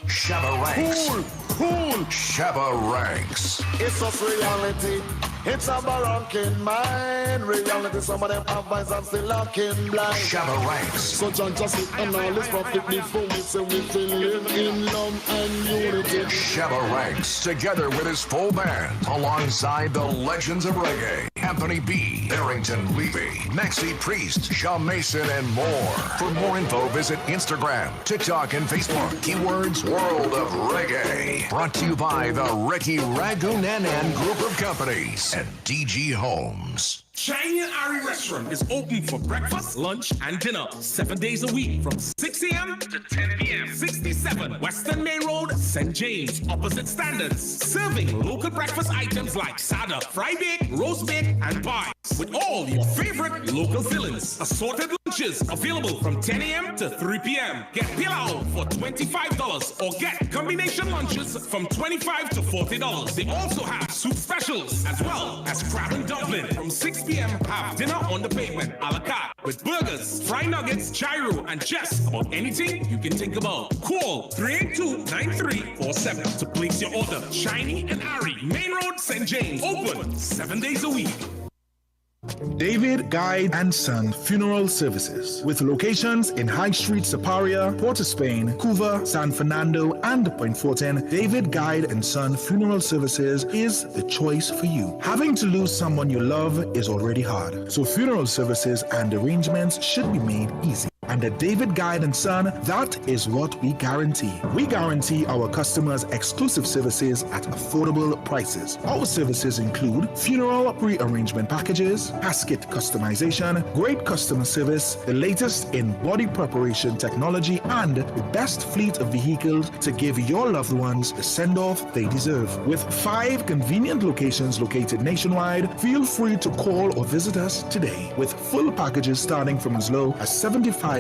Shabba Ranks. Cool. Shabba Ranks. It's just reality. It's a barranking mind. Reality, some of them have eyes and still looking blind. Shabba Ranks. So John just sit and all this profit before we say we feel live in love and unity. Shabba Ranks, together with his full band, alongside the legends of reggae, Anthony B., Barrington Levy, Maxie Priest, Shawn Mason, and more. For more info, visit Instagram, TikTok, and Facebook. Keywords World of Reggae. Brought to you by the Ricky Ragunanan Group of Companies and DG Homes. Shiny and Ari Restaurant is open for breakfast, lunch, and dinner 7 days a week from 6 a.m. to 10 p.m. 67 Western Main Road, St. James, opposite Standards. Serving local breakfast items like sada, fry bake, roast bake, and pies. With all your favorite local fillings. Assorted lunches available from 10 a.m. to 3 p.m. Get pilau for $25 or get combination lunches from $25 to $40. They also have soup specials as well as crab and dumpling from 6 p.m. Have dinner on the pavement a la carte with burgers, fried nuggets, gyro, and just about anything you can think about. Call 382-9347 to place your order. Shiny and Ari, Main Road, St. James. Open 7 days a week. David Guide and Son Funeral Services, with locations in High Street, Saparia, Port of Spain, Couva, San Fernando, and Point Fortin. David Guide and Son Funeral Services is the choice for you. Having to lose someone you love is already hard, so funeral services and arrangements should be made easy. And at David Guide and Son, that is what we guarantee. We guarantee our customers exclusive services at affordable prices. Our services include funeral pre-arrangement packages, casket customization, great customer service, the latest in body preparation technology, and the best fleet of vehicles to give your loved ones the send-off they deserve. With 5 convenient locations located nationwide, feel free to call or visit us today. With full packages starting from as low as $7,500,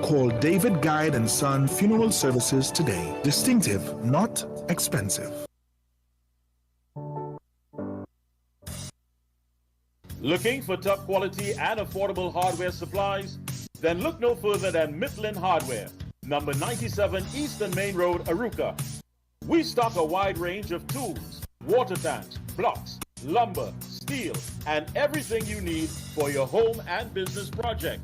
call David Guide and Son Funeral Services today. Distinctive, not expensive. Looking for top quality and affordable hardware supplies? Then look no further than Midland Hardware, number 97 Eastern Main Road, Aruka. We stock a wide range of tools, water tanks, blocks, lumber, steel, and everything you need for your home and business project.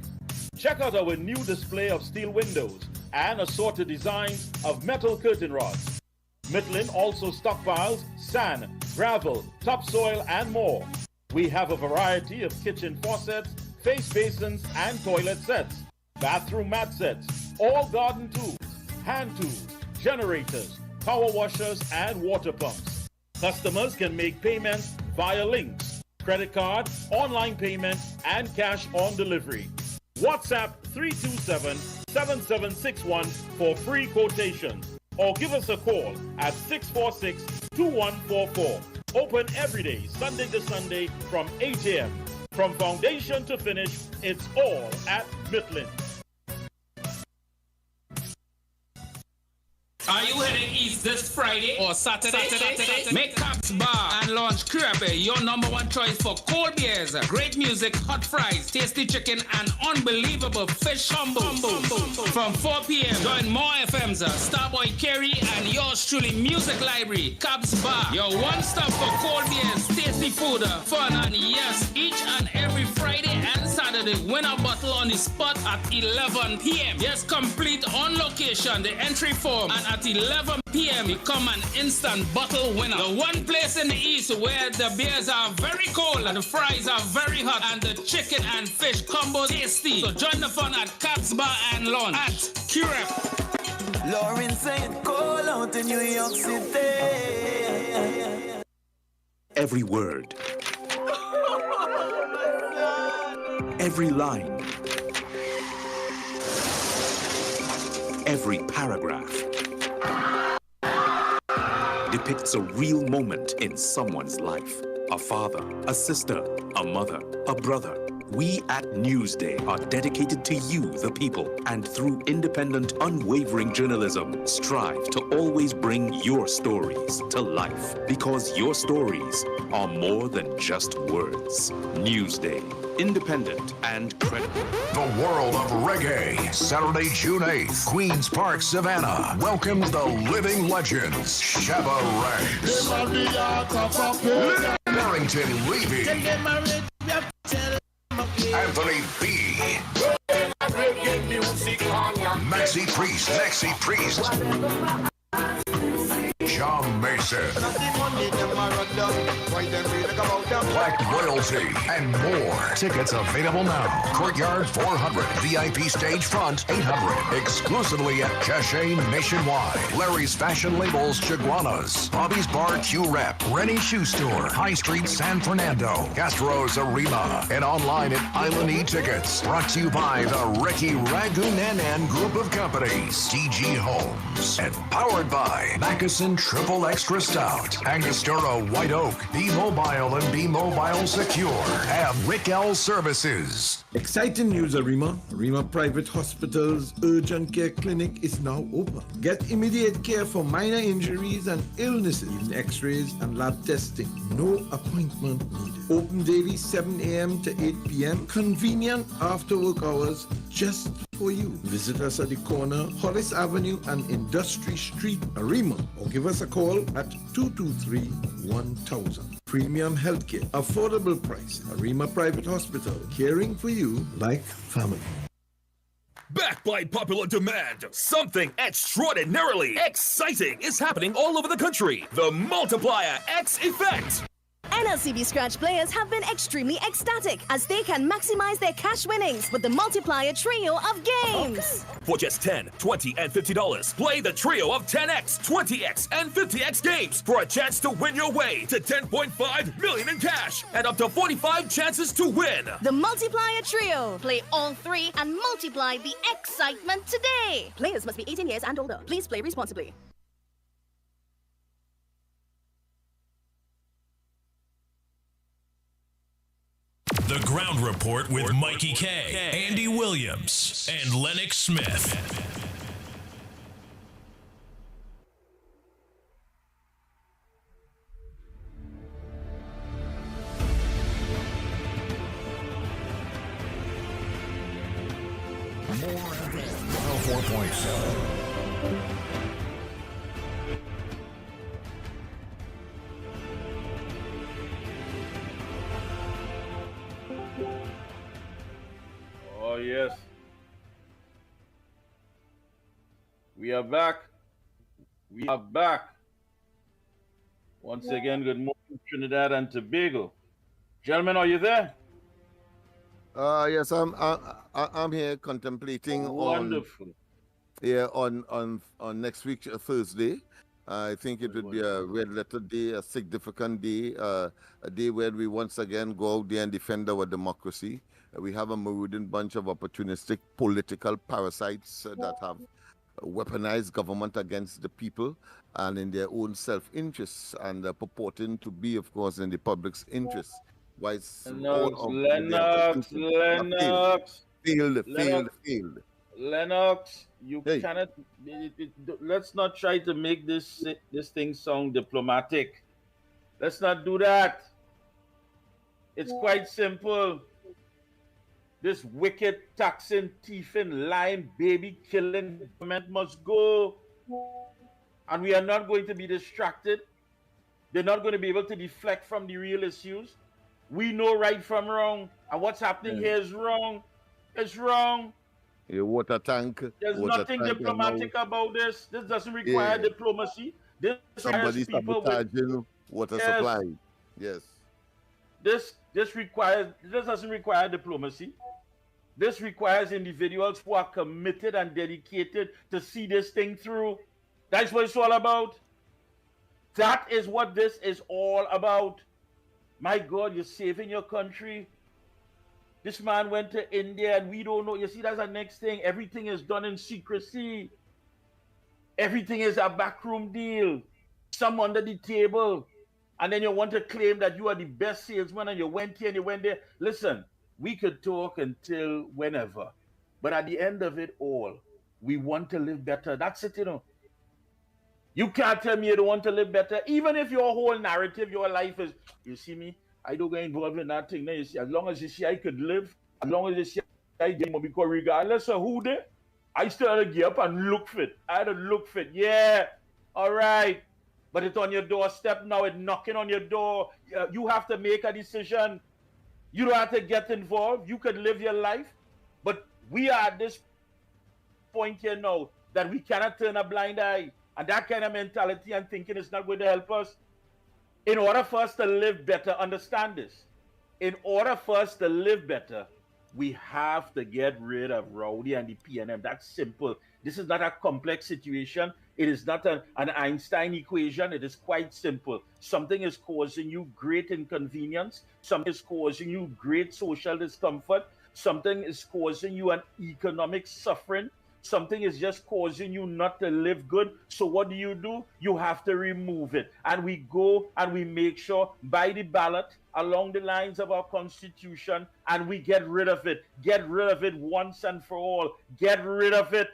Check out our new display of steel windows and assorted designs of metal curtain rods. Midland also stockpiles sand, gravel, topsoil, and more. We have a variety of kitchen faucets, face basins, and toilet sets, bathroom mat sets, all garden tools, hand tools, generators, power washers, and water pumps. Customers can make payments via links, credit card, online payment, and cash on delivery. WhatsApp 327-7761 for free quotations, or give us a call at 646-2144. Open every day, Sunday to Sunday from 8 a.m. From foundation to finish, it's all at Midland. Are you heading east this Friday or Saturday? Make Cox Bar and Lawn Lounge Crepe, your number one choice for cold beers, great music, hot fries, tasty chicken, and unbelievable fish combos. From 4 p.m., join more FM's, Starboy Kerry, and yours truly Music Library, Cabs Bar, your one-stop for cold beers, tasty food, fun, and yes, each and every Friday and Saturday, win a bottle on the spot at 11 p.m. Yes, complete on location, the entry form, and at 11 p.m. become an instant bottle winner. The one place in the East where the beers are very cold and the fries are very hot and the chicken and fish combo tasty. So join the fun at Cabs Bar and Lounge at Curep. Lauren saying call out in New York City. Every word, every line, every paragraph depicts a real moment in someone's life. A father, a sister, a mother, a brother. We at Newsday are dedicated to you, the people, and through independent, unwavering journalism, strive to always bring your stories to life, because your stories are more than just words. Newsday, independent and credible. The world of reggae, Saturday, June 8th, Queen's Park, Savannah, welcomes the living legends, Shabba Ranks, Barrington Levy, Anthony B, Maxi Priest, John Mason, Black Royalty, and more. Tickets available now. Courtyard 400, VIP stage front 800. Exclusively at Cache Nationwide. Larry's Fashion Labels Chiguanas, Bobby's Bar Q Rep, Rennie Shoe Store, High Street San Fernando, Castro's Arena, and online at Island E-Tickets. Brought to you by the Ricky Ragunanan Group of Companies, DG Homes, and powered by Macusson Triple Extra Stout, Angostura White Oak, B-Mobile and B-Mobile Secure, have Rick L Services. Exciting news, Arima. Arima Private Hospital's urgent care clinic is now open. Get immediate care for minor injuries and illnesses, even x-rays and lab testing. No appointment needed. Open daily 7 a.m. to 8 p.m. Convenient after work hours just for you. Visit us at the corner, Hollis Avenue and Industry Street, Arima, or give us a call at 223-1000. Premium healthcare, affordable price. Arima Private Hospital, caring for you like family. Backed by popular demand, something extraordinarily exciting is happening all over the country. The Multiplier X Effect. NLCB Scratch players have been extremely ecstatic as they can maximize their cash winnings with the multiplier trio of games. For just $10, $20, and $50, play the trio of 10X, 20X, and 50X games for a chance to win your way to $10.5 million in cash and up to 45 chances to win. The multiplier trio. Play all three and multiply the excitement today. Players must be 18 years and older. Please play responsibly. The Ground Report with Mikey K, Andy Williams, and Lennox Smith. More FM 104.7. Oh, yes. We are back. We are back. Once again, good morning, Trinidad and Tobago. Gentlemen, are you there? Yes, I'm here contemplating Wonderful. on next week Thursday. I think it would be a red letter day, a significant day, a day where we once again go out there and defend our democracy. We have a marauding bunch of opportunistic political parasites that have weaponized government against the people and in their own self-interests and purporting to be, of course, in the public's interest. Lennox. Failed. Lennox, you cannot. Let's not try to make this thing sound diplomatic. Let's not do that. It's quite simple. This wicked, taxing, thieving, lying, baby killing government must go. And we are not going to be distracted. They're not going to be able to deflect from the real issues. We know right from wrong. And what's happening here is wrong. It's wrong. A water tank. There's nothing diplomatic about this. This doesn't require diplomacy. This somebody sabotaging water supply. Yes. This doesn't require diplomacy. This requires individuals who are committed and dedicated to see this thing through. That's what it's all about. That is what this is all about. My God, you're saving your country. This man went to India and we don't know. You see, that's the next thing. Everything is done in secrecy. Everything is a backroom deal. Some under the table. And then you want to claim that you are the best salesman and you went here and you went there. Listen, we could talk until whenever. But at the end of it all, we want to live better. That's it, you know. You can't tell me you don't want to live better. Even if your whole narrative, your life is, you see me, I don't get involved in that thing. Now you see, as long as you see I could live, as long as you see I get more, because regardless of who they, I still had to get up and look fit. I had to look fit. Yeah, all right. But it's on your doorstep now. It's knocking on your door. You have to make a decision. You don't have to get involved. You could live your life. But we are at this point here now that we cannot turn a blind eye. And that kind of mentality and thinking is not going to help us. In order for us to live better, understand this. In order for us to live better, we have to get rid of Rowdy and the PNM. That's simple. This is not a complex situation. It is not an Einstein equation. It is quite simple. Something is causing you great inconvenience. Something is causing you great social discomfort. Something is causing you an economic suffering. Something is just causing you not to live good. So what do? You have to remove it. And we go and we make sure by the ballot along the lines of our constitution, and we get rid of it. Get rid of it once and for all. Get rid of it.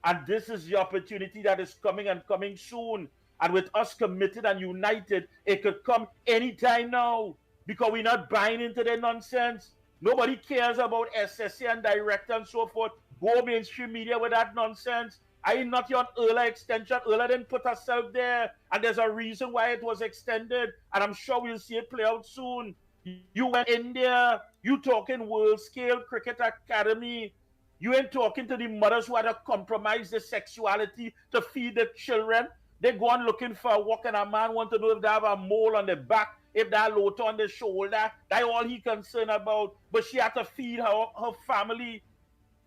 And this is the opportunity that is coming and coming soon. And with us committed and united, it could come anytime now, because we're not buying into their nonsense. Nobody cares about SSA and director and so forth. Go mainstream media with that nonsense. I am not your Erla extension. Erla didn't put herself there. And there's a reason why it was extended. And I'm sure we'll see it play out soon. You went in there. You talking world scale cricket academy. You ain't talking to the mothers who had to compromise their sexuality to feed the children. They go on looking for a walk, and a man want to know if they have a mole on the back, if they have loto on the shoulder. That's all he concerned about. But she had to feed her family.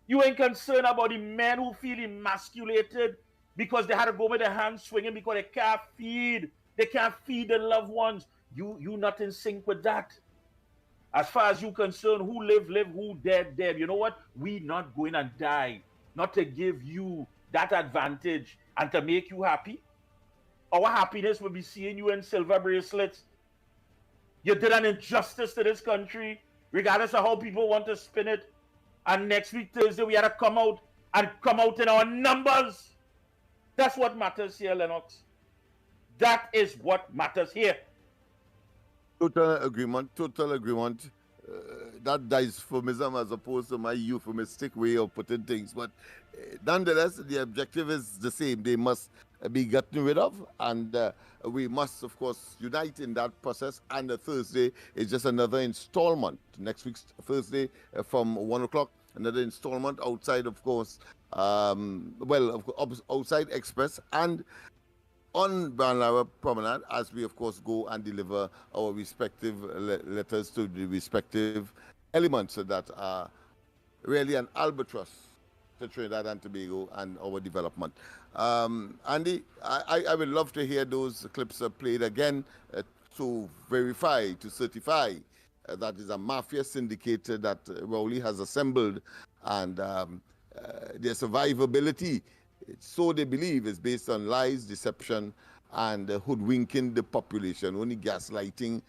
You ain't concerned about the men who feel emasculated because they had to go with their hands swinging because they can't feed. They can't feed their loved ones. You not in sync with that. As far as you concerned, who live, who dead. You know what? We not going to die. Not to give you that advantage and to make you happy. Our happiness will be seeing you in silver bracelets. You did an injustice to this country, regardless of how people want to spin it. And next week, Thursday, we had to come out in our numbers. That's what matters here, Lennox. That is what matters here. Total agreement. That euphemism as opposed to my euphemistic way of putting things. But nonetheless, the objective is the same. They must be gotten rid of, and we must, of course, unite in that process. And Thursday is just another installment. Next week's Thursday from 1 o'clock, another installment outside, of course, outside Express and on Banlara Promenade, as we, of course, go and deliver our respective letters to the respective elements that are really an albatross to Trinidad and Tobago and our development. Andy, I would love to hear those clips played again to verify, to certify that is a mafia syndicate that Rowley has assembled, and their survivability, so they believe, is based on lies, deception, and hoodwinking the population, only gaslighting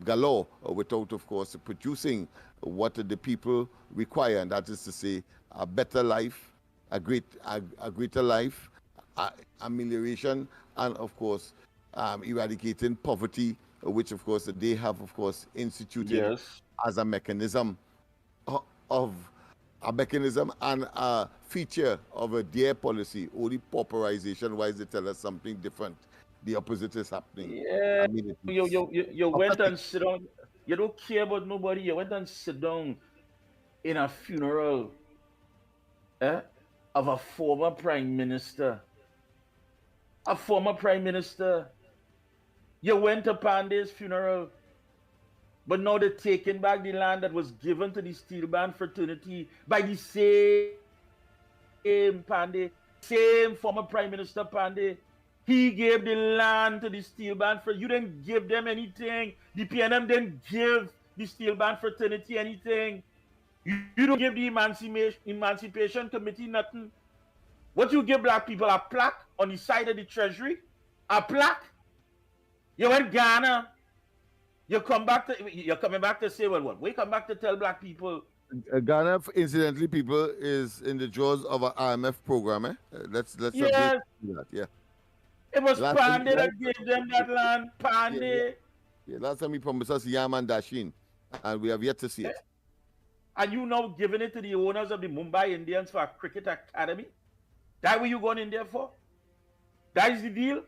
galore, without, of course, producing what the people require, and that is to say, a better life, a greater life, amelioration, and, of course, eradicating poverty, which of course they have, of course, instituted as a mechanism of a mechanism and a feature of their policy. Only pauperization wise they tell us something different. The opposite is happening. Yeah, I mean, you went and sit down. You don't care about nobody. You went and sit down in a funeral of a former prime minister. A former prime minister. You went to Pandey's funeral, but now they're taking back the land that was given to the steel band fraternity by the same Pandey, same former prime minister Pandey. He gave the land to the steel band for you. Didn't give them anything. The PNM didn't give the steel band fraternity anything. You don't give the emancipation committee nothing. What you give black people? A plaque on the side of the treasury? A plaque? You went Ghana. You're coming back to say, well, what? We come back to tell black people. Ghana, incidentally, people, is in the jaws of an IMF program. Let's Yes. update that. Yeah. It was Pandey that gave them that land. Pandey. Yeah, last time he promised us Yam and Dashin, and we have yet to see it. And you now giving it to the owners of the Mumbai Indians for a cricket academy? That what you going in there for? That is the deal?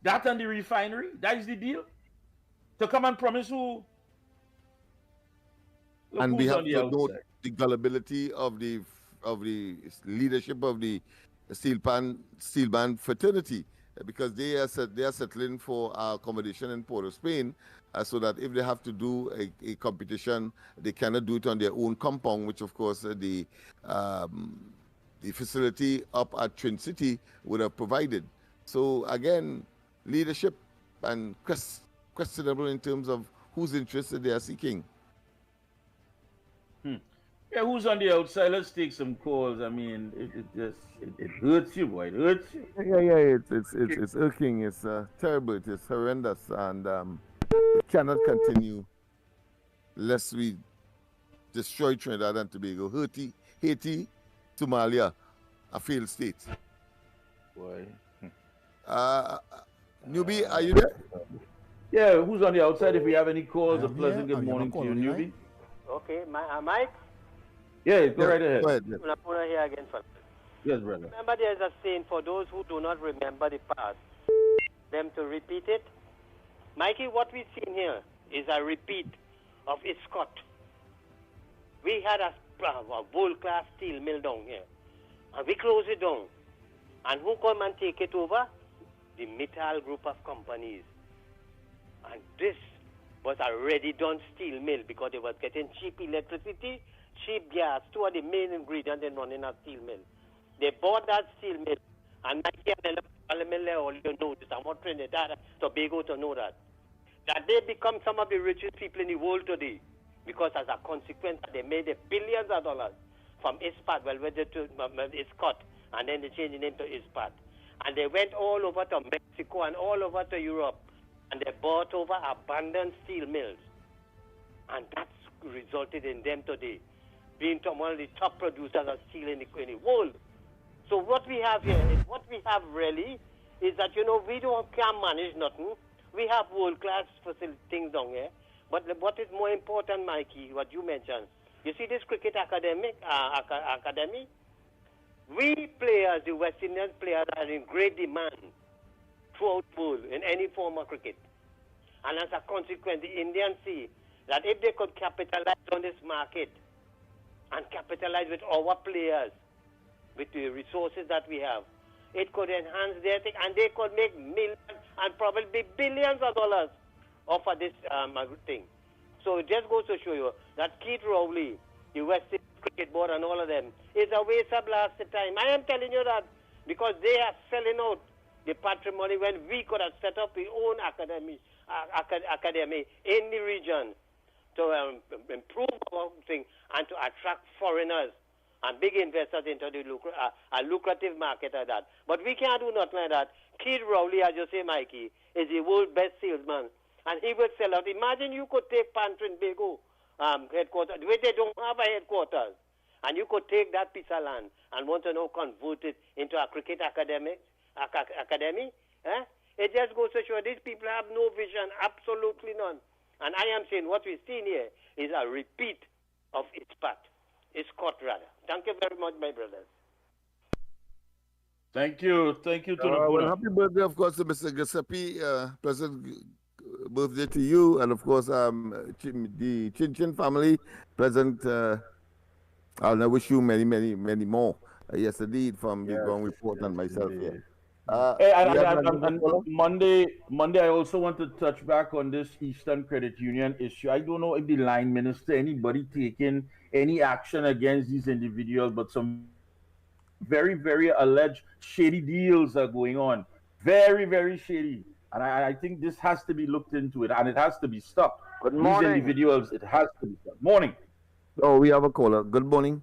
That and the refinery? That is the deal? To come and promise who? Look, and we have to note outside. the gullibility of the leadership of the steel band fraternity, because they are settling for accommodation in Port of Spain, so that if they have to do a competition, they cannot do it on their own compound, which of course the facility up at Twin City would have provided. So again, leadership and questionable in terms of whose interests they are seeking. Yeah, who's on the outside? Let's take some calls. I mean, it hurts you, boy. It hurts you. Yeah. It's irking. It's terrible. It is horrendous, and it cannot continue lest we destroy Trinidad and Tobago. Haiti, Somalia, a failed state. Boy. Newbie, are you there? Yeah, who's on the outside? If we have any calls, a pleasant good morning to you, Newbie. Okay, Mike? Yeah, go right ahead. Go ahead. I'm here again for. Yes, brother. Remember, there's a saying for those who do not remember the past, them to repeat it. Mikey, what we've seen here is a repeat of Scott. We had a world-class steel mill down here, and we closed it down. And who come and take it over? The Mittal group of companies. And this was a ready-done steel mill because they was getting cheap electricity, cheap gas, two of the main ingredients in running a steel mill. They bought that steel mill, and Mikey and all you know this. I want Trinidad, Tobago to know that they become some of the richest people in the world today because as a consequence they made billions of dollars from ISPAT, well, whether to Scott, and then they changed the name to ISPAT. And they went all over to Mexico and all over to Europe, and they bought over abandoned steel mills. And that's resulted in them today being one of the top producers of steel in the world. So what we have here is, what we have really is that, we can't manage nothing. We have world-class facility things down here. But what is more important, Mikey, what you mentioned, you see this cricket academy? We players, the West Indian players, are in great demand throughout the world in any form of cricket. And as a consequence, the Indians see that if they could capitalize on this market and capitalize with our players, with the resources that we have, it could enhance their thing, and they could make millions and probably billions of dollars off of this thing. So it just goes to show you that Keith Rowley, the West Indian Cricket Board and all of them, is a waste of blasted time. I am telling you that because they are selling out the patrimony when we could have set up our own academy in the region to improve our thing and to attract foreigners and big investors into the a lucrative market like that. But we can't do nothing like that. Keith Rowley, as you say, Mikey, is the world's best salesman, and he will sell out. Imagine you could take Trinbago headquarters, where they don't have a headquarters, and you could take that piece of land and want to now convert it into a cricket academy, It just goes to show these people have no vision, absolutely none. And I am saying what we've seen here is a repeat of its part. It's caught rather. Thank you very much, my brothers. Thank you. Thank you to the Well, happy birthday, of course, to Mr. Giuseppe. Pleasant birthday to you. And, of course, the Chin Chin family. Pleasant. I'll wish you many, many, many more. Yes, indeed, from the Ground Report and myself here. And Monday, I also want to touch back on this Eastern Credit Union issue. I don't know if the line minister, anybody taking any action against these individuals, but some very, very alleged shady deals are going on. Very, very shady. And I think this has to be looked into it, and it has to be stopped. Good morning. These individuals, it has to be stopped. Morning. Oh, we have a caller. Good morning.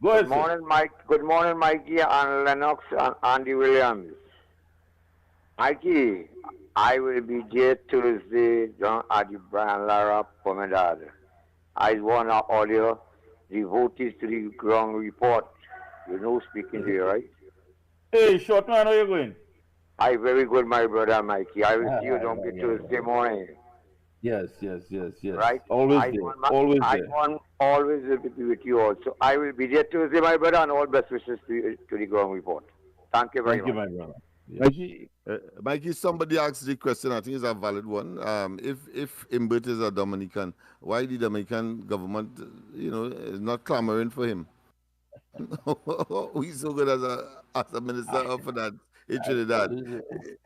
Go ahead, Good morning, Mike. Good morning, Mikey and Lennox and Andy Williams. Mikey, I will be there Tuesday down at the Brian Lara Promenade. I want to audio the votes to the ground report. You know, speaking to you, right? Hey, short man, how you going? I very good, my brother Mikey. I will see you down Tuesday morning. Yes. Right? Always I there. want Always always be with you also. I will be there Tuesday, my brother, and all best wishes to the ground report. Thank you very much. Thank you, my brother. Mikey, somebody asked the question, I think it's a valid one. If Imbert is a Dominican, why the Dominican government, is not clamoring for him? He's so good as a minister of finance in Trinidad.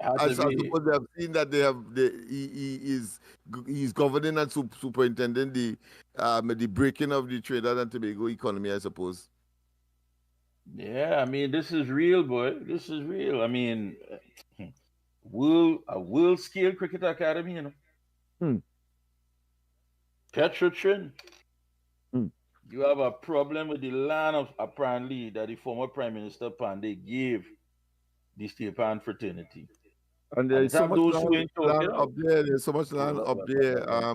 I suppose they have seen that he's governing and superintending the breaking of the Trinidad and Tobago economy, I suppose. Yeah, I mean, this is real, boy. This is real. I mean, a world scale cricket academy, Petro-Trin. You have a problem with the land of apparently that the former Prime Minister Pandey gave the Steel Pan fraternity. And there's so much land up there. There's so much land up there.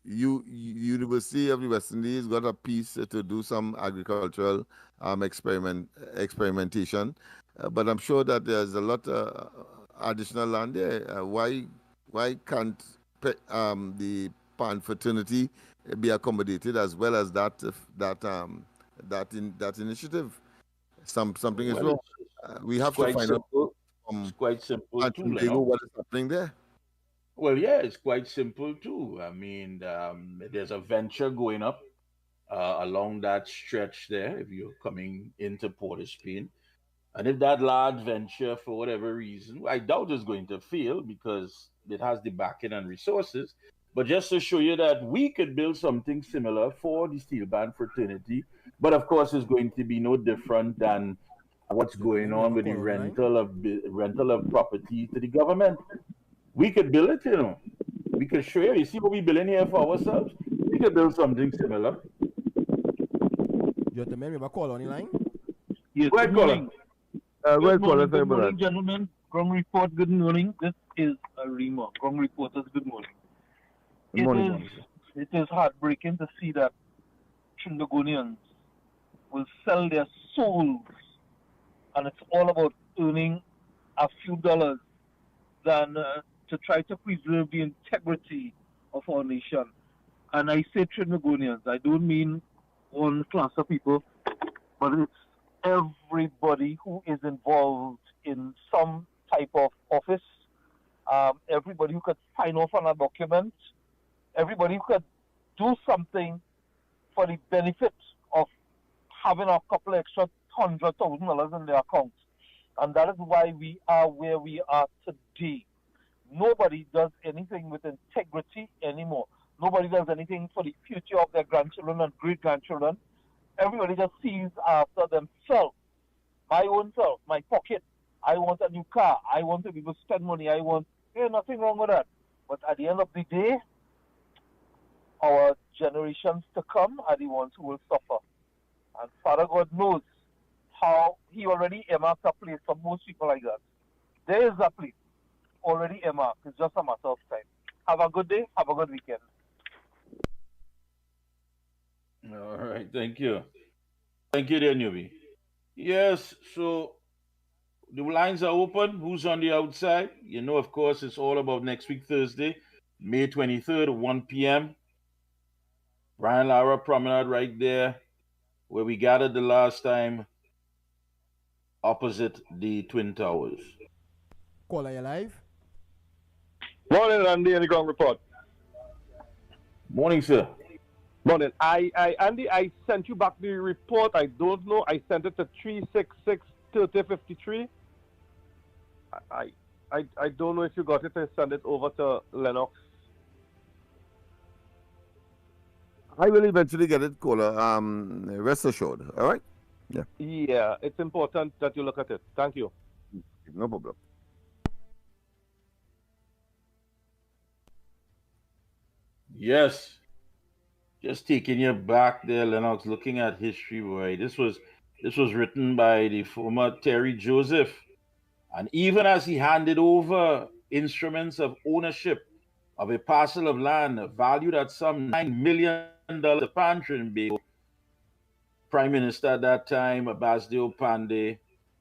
University of the West Indies got a piece to do some agricultural experimentation, but I'm sure that there's a lot of additional land there. Why can't the Pan fraternity be accommodated as well as that initiative? Something is wrong. We have to find out. It's quite simple too. What is happening there? Well, yeah, it's quite simple too. I mean, there's a venture going up along that stretch there. If you're coming into Port of Spain, and if that large venture, for whatever reason, I doubt it's going to fail because it has the backing and resources. But just to show you that we could build something similar for the steel band fraternity, but of course it's going to be no different than what's going on with the rental of property to the government. We could build it, We could show you. You see what we're building here for ourselves? We could build something similar. Gentlemen, we have a call on the line. Yes, good morning. Good morning, gentlemen. Ground Report, good morning. This is Arima. Ground Reporters, good morning. Good morning. It is heartbreaking to see that Trinidadians will sell their souls, and it's all about earning a few dollars than to try to preserve the integrity of our nation. And I say Trinidadians, I don't mean one class of people, but it's everybody who is involved in some type of office, everybody who could sign off on a document, everybody who could do something for the benefit of having a couple extra $100,000 in their account. And that is why we are where we are today. Nobody does anything with integrity anymore. Nobody does anything for the future of their grandchildren and great-grandchildren. Everybody just sees after themselves. My own self, my pocket. I want a new car. I want to be able to spend money. There's nothing wrong with that. But at the end of the day, our generations to come are the ones who will suffer. And Father God knows how he already earmarked a place for most people like that. There is a place already earmarked. It's just a matter of time. Have a good day. Have a good weekend. All right. Thank you. Thank you, dear newbie. Yes. So The lines are open. Who's on the outside? You know, of course, it's all about next week, Thursday, May 23rd, 1 p.m. Brian Lara Promenade right there, where we gathered the last time, opposite the Twin Towers. Caller, you live? Morning, Andy, and the ground report. Morning, sir. Morning. Andy, I sent you back the report. I don't know. I sent it to 366-3053. I don't know if you got it. I send it over to Lennox. I will eventually get it, caller. Rest assured. All right? Yeah. Yeah, it's important that you look at it. Thank you. No problem. Yes. Just taking you back there, Lennox, looking at history, boy. This was written by the former Terry Joseph. And even as he handed over instruments of ownership of a parcel of land valued at some $9 million to Trinbago, Prime Minister at that time, Basdeo Panday,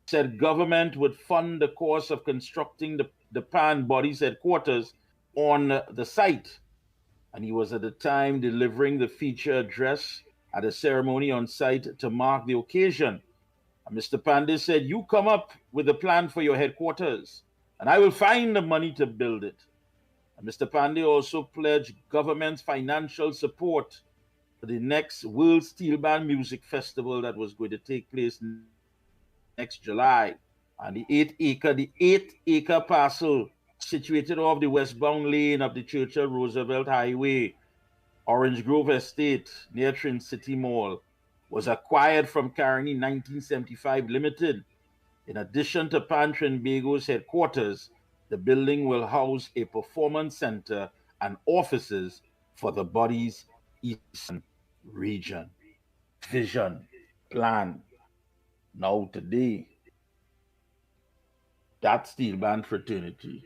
said government would fund the cost of constructing the PAN body's headquarters on the site. And he was at the time delivering the feature address at a ceremony on site to mark the occasion. And Mr. Panday said, "You come up with a plan for your headquarters, and I will find the money to build it." And Mr. Panday also pledged government's financial support for the next World Steel Band Music Festival that was going to take place next July. And the 8-acre parcel situated off the westbound lane of the Churchill Roosevelt Highway, Orange Grove Estate, near Trin City Mall, was acquired from Carney 1975 Limited. In addition to Pan Trinbago's headquarters, the building will house a performance center and offices for the body's Eastern region. Vision, plan. Now today, that steel band fraternity,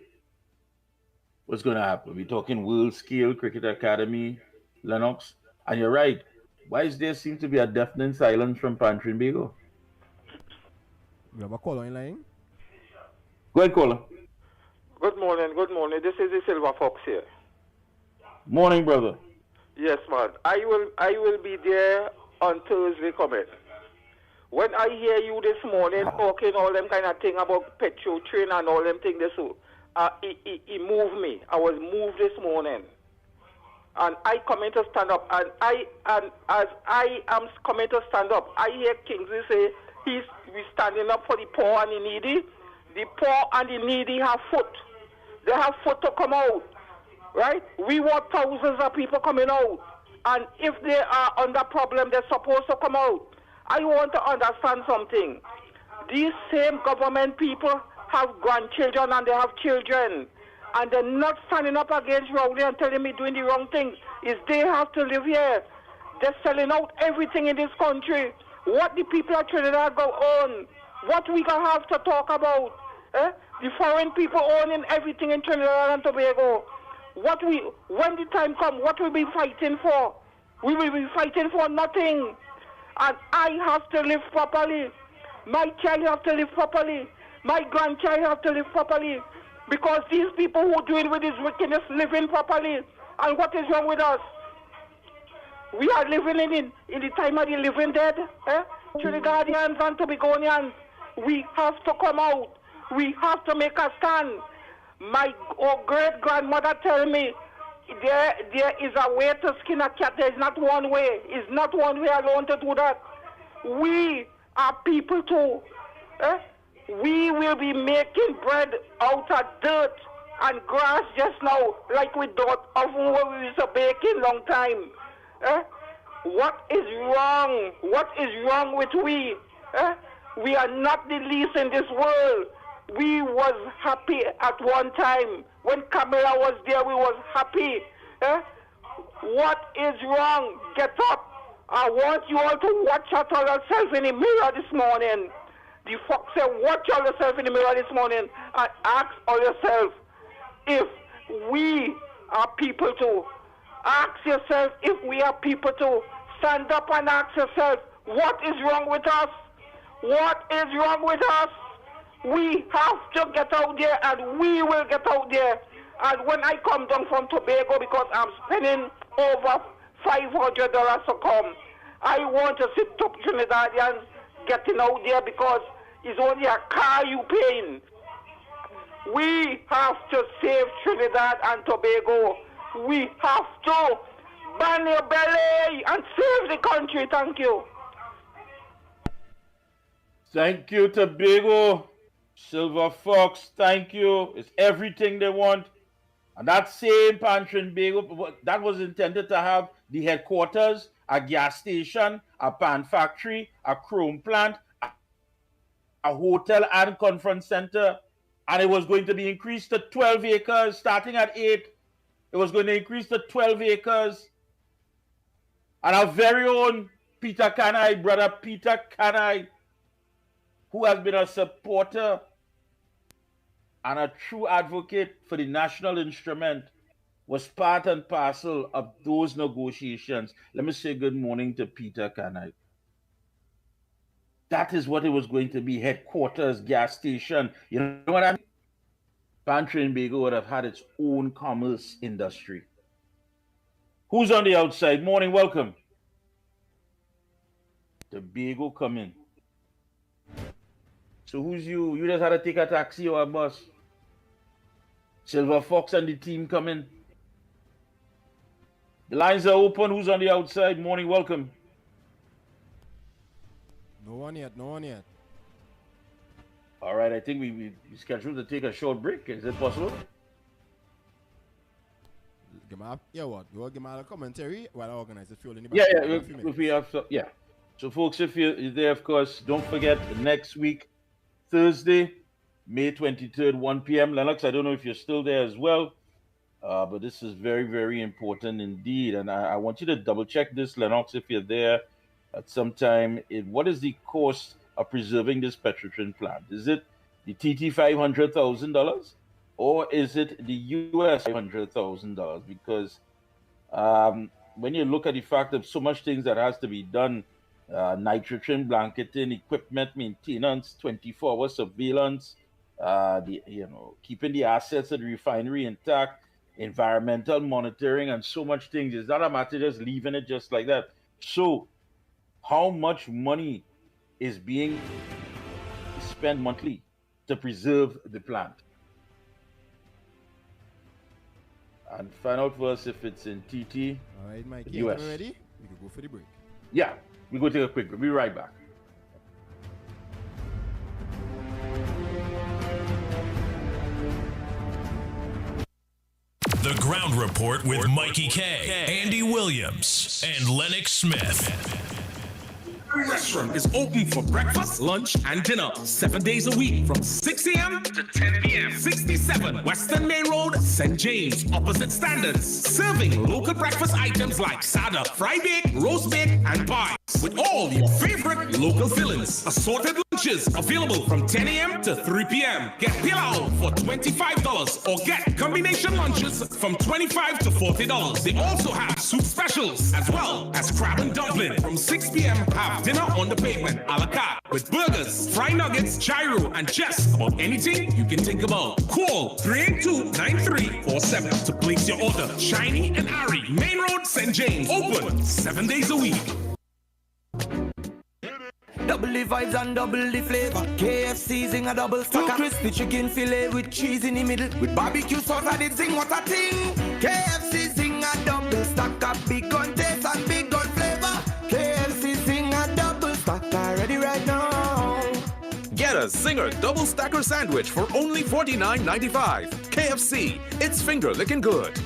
what's going to happen? We're talking world scale cricket academy, Lennox. And you're right. Why is there seem to be a deafening silence from Pan Trinbago? We have a caller in line. Go ahead, caller. Good morning. This is the Silver Fox here. Morning, brother. Yes, man. I will be there on Thursday coming. When I hear you this morning talking all them kind of thing about petrol train and all them things, it moved me. I was moved this morning. And I come in to stand up, and as I am coming to stand up, I hear Kingsley say we standing up for the poor and the needy. The poor and the needy have foot. They have foot to come out, right? We want thousands of people coming out, and if they are under problem, they're supposed to come out. I want to understand something. These same government people have grandchildren and they have children, and they're not standing up against Rowley and telling me doing the wrong things. Is they have to live here. They're selling out everything in this country. What the people of Trinidad go on, what we gonna have to talk about? The foreign people owning everything in Trinidad and Tobago. When the time comes, what we'll be fighting for? We will be fighting for nothing. And I have to live properly. My child have to live properly. My grandchild have to live properly. Because these people who do it with this wickedness living properly. And what is wrong with us? We are living in the time of the living dead. Trinidadians and Tobagonians. We have to come out. We have to make a stand. My great-grandmother tell me there is a way to skin a cat. There is not one way. It's not one way alone to do that. We are people too. We will be making bread out of dirt and grass just now, like we thought of when we used to bake in long time. What is wrong? What is wrong with we? We are not the least in this world. We was happy at one time. When Camilla was there, we was happy. What is wrong? Get up. I want you all to watch out on yourself in the mirror this morning. The fox said, watch out yourself in the mirror this morning and ask all yourself if we are people too. Ask yourself if we are people too. Stand up and ask yourself, what is wrong with us? What is wrong with us? We have to get out there, and we will get out there. And when I come down from Tobago, because I'm spending over $500 to come, I want to sit top Trinidadians getting out there because it's only a car you paying. We have to save Trinidad and Tobago. We have to ban your belly and save the country. Thank you. Thank you, Tobago. Silver Fox, thank you. It's everything they want. And that same Pantry and Bagel, that was intended to have the headquarters, a gas station, a pan factory, a chrome plant, a hotel and conference center. And it was going to be increased to 12 acres, starting at 8. It was going to increase to 12 acres. And our very own Peter Kanai, brother Peter Kanai, who has been a supporter and a true advocate for the national instrument, was part and parcel of those negotiations. Let me say good morning to Peter Kanai. That is what it was going to be, headquarters, gas station. You know what I mean? Pantry and Bagel would have had its own commerce industry. Who's on the outside? Morning, welcome. The Bagel come in. So who's you? You just had to take a taxi or a bus. Silver Fox and the team come in. The lines are open. Who's on the outside? Morning, welcome. No one yet, no one yet. All right, I think we scheduled to take a short break. Is it possible? Yeah, what? You want to give me a commentary while I organize the fuel in the back? Yeah, if we have, yeah. So folks, if you're there, of course, don't forget next week, Thursday, May 23rd, 1 p.m. Lennox, I don't know if you're still there as well, but this is very, very important indeed. And I want you to double check this, Lennox, if you're there at some time. What is the cost of preserving this Petrotrin plant? Is it the TT $500,000 or is it the US $500,000? Because when you look at the fact of so much things that has to be done, nitrogen blanketing, equipment maintenance, 24-hour surveillance, keeping the assets of the refinery intact, environmental monitoring, and so much things. It's not a matter of just leaving it just like that. So how much money is being spent monthly to preserve the plant? And find out for us if it's in TT, all right, Mike, US. Ready? We can go for the break. Yeah, we go take a quick break. We'll be right back. The Ground Report with Mikey K, Andy Williams, and Lennox Smith. The restaurant is open for breakfast, lunch, and dinner 7 days a week from 6 a.m. to 10 p.m. 67 Western Main Road, St. James, opposite Standards. Serving local breakfast items like sada, fry bake, roast bake, and pies. With all your favorite local fillings. Assorted lunches available from 10 a.m. to 3 p.m. Get pilau for $25 or get combination lunches from $25 to $40. They also have soup specials as well as crab and dumpling from 6 p.m. Have dinner on the pavement, a la carte, with burgers, fried nuggets, gyro, and just about anything you can think about. Call 382-9347 to place your order. Shiny and Ari, Main Road, St. James. Open 7 days a week. Double the vibes and double the flavor. KFC zing a double stacker. Two crispy chicken fillet with cheese in the middle. With barbecue sauce I did zing, what a thing. KFC zing a double stacker. Big gun taste and big gun flavor. KFC zing a double stacker. Ready right now. Get a Zinger Double Stacker Sandwich for only $49.95. KFC, it's finger licking good.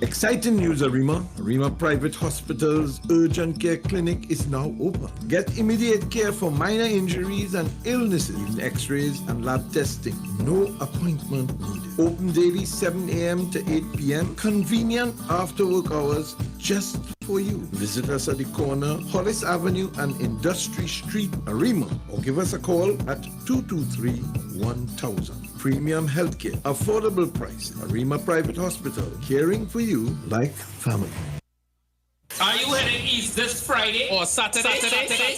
Exciting news, Arima. Arima Private Hospital's Urgent Care Clinic is now open. Get immediate care for minor injuries and illnesses, even x-rays and lab testing. No appointment needed. Open daily 7 a.m. to 8 p.m. Convenient after work hours just for you. Visit us at the corner, Hollis Avenue and Industry Street, Arima, or give us a call at 223-1000. Premium healthcare, affordable price. Arima Private Hospital, caring for you like family. Are you heading east East this Friday or Saturday.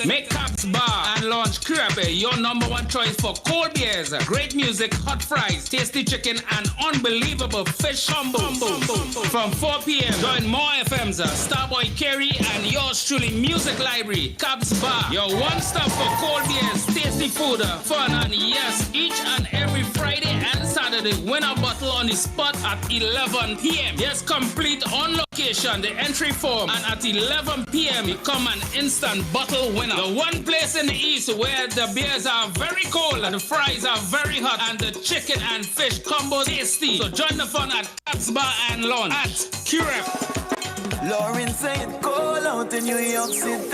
Make Caps Bar and Lounge Curabe your number one choice for cold beers, great music, hot fries, tasty chicken, and unbelievable fish combos. From 4 p.m., join more FM's Starboy Kerry and yours truly Music Library, Caps Bar, your one-stop for cold beers, tasty food, fun, and yes, each and every Friday and Saturday, win a bottle on the spot at 11 p.m. Yes, complete on location, the entry form, and at 11 p.m. you come an instant bottle winner. The one place in the East where the beers are very cold, the fries are very hot, and the chicken and fish combo tasty. So join the fun at Caps Bar and Lawn at Curep. Lauren said, call out in New York City.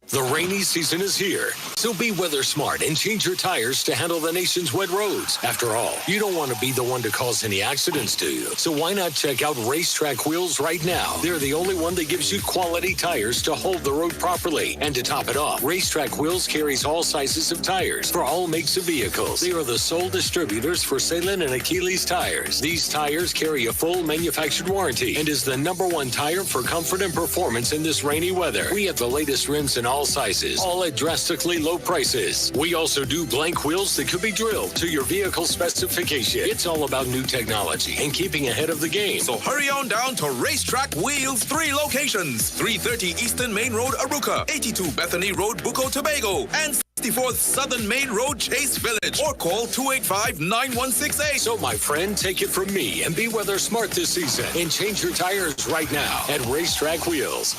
The rainy season is here, so be weather smart and change your tires to handle the nation's wet roads. After all, you don't want to be the one to cause any accidents, do you? So why not check out Racetrack Wheels right now? They're the only one that gives you quality tires to hold the road properly. And to top it off, Racetrack Wheels carries all sizes of tires for all makes of vehicles. They are the sole distributors for Salem and Achilles tires. These tires carry a full manufactured warranty and is the #1 tire for comfort and performance in this rainy weather. We have the latest rims in all sizes, all at drastically low prices. We also do blank wheels that could be drilled to your vehicle specification. It's all about new technology and keeping ahead of the game. So hurry on down to Racetrack Wheels, 3 locations: 330 Eastern Main Road, Aruca, 82 Bethany Road, Bucco, Tobago, and 64th Southern Main Road, Chase Village, or call 285-9168. So, my friend, take it from me and be weather smart this season and change your tires right now at Racetrack Wheels.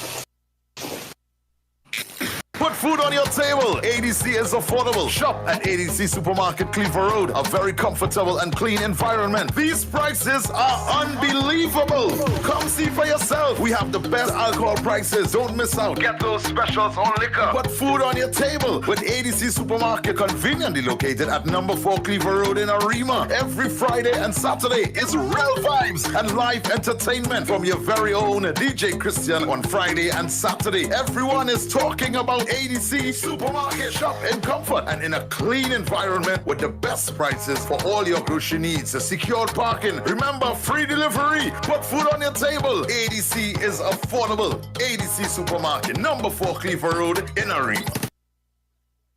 Put food on your table. ADC is affordable. Shop at ADC Supermarket, Cleaver Road. A very comfortable and clean environment. These prices are unbelievable. Come see for yourself. We have the best alcohol prices. Don't miss out. Get those specials on liquor. Put food on your table with ADC Supermarket, conveniently located at number 4 Cleaver Road in Arima. Every Friday and Saturday is real vibes and live entertainment from your very own DJ Christian on Friday and Saturday. Everyone is talking about ADC Supermarket. Shop in comfort and in a clean environment with the best prices for all your grocery needs. Secured parking. Remember, free delivery. Put food on your table. ADC is affordable. ADC Supermarket, number 4 Cleaver Road in Arima.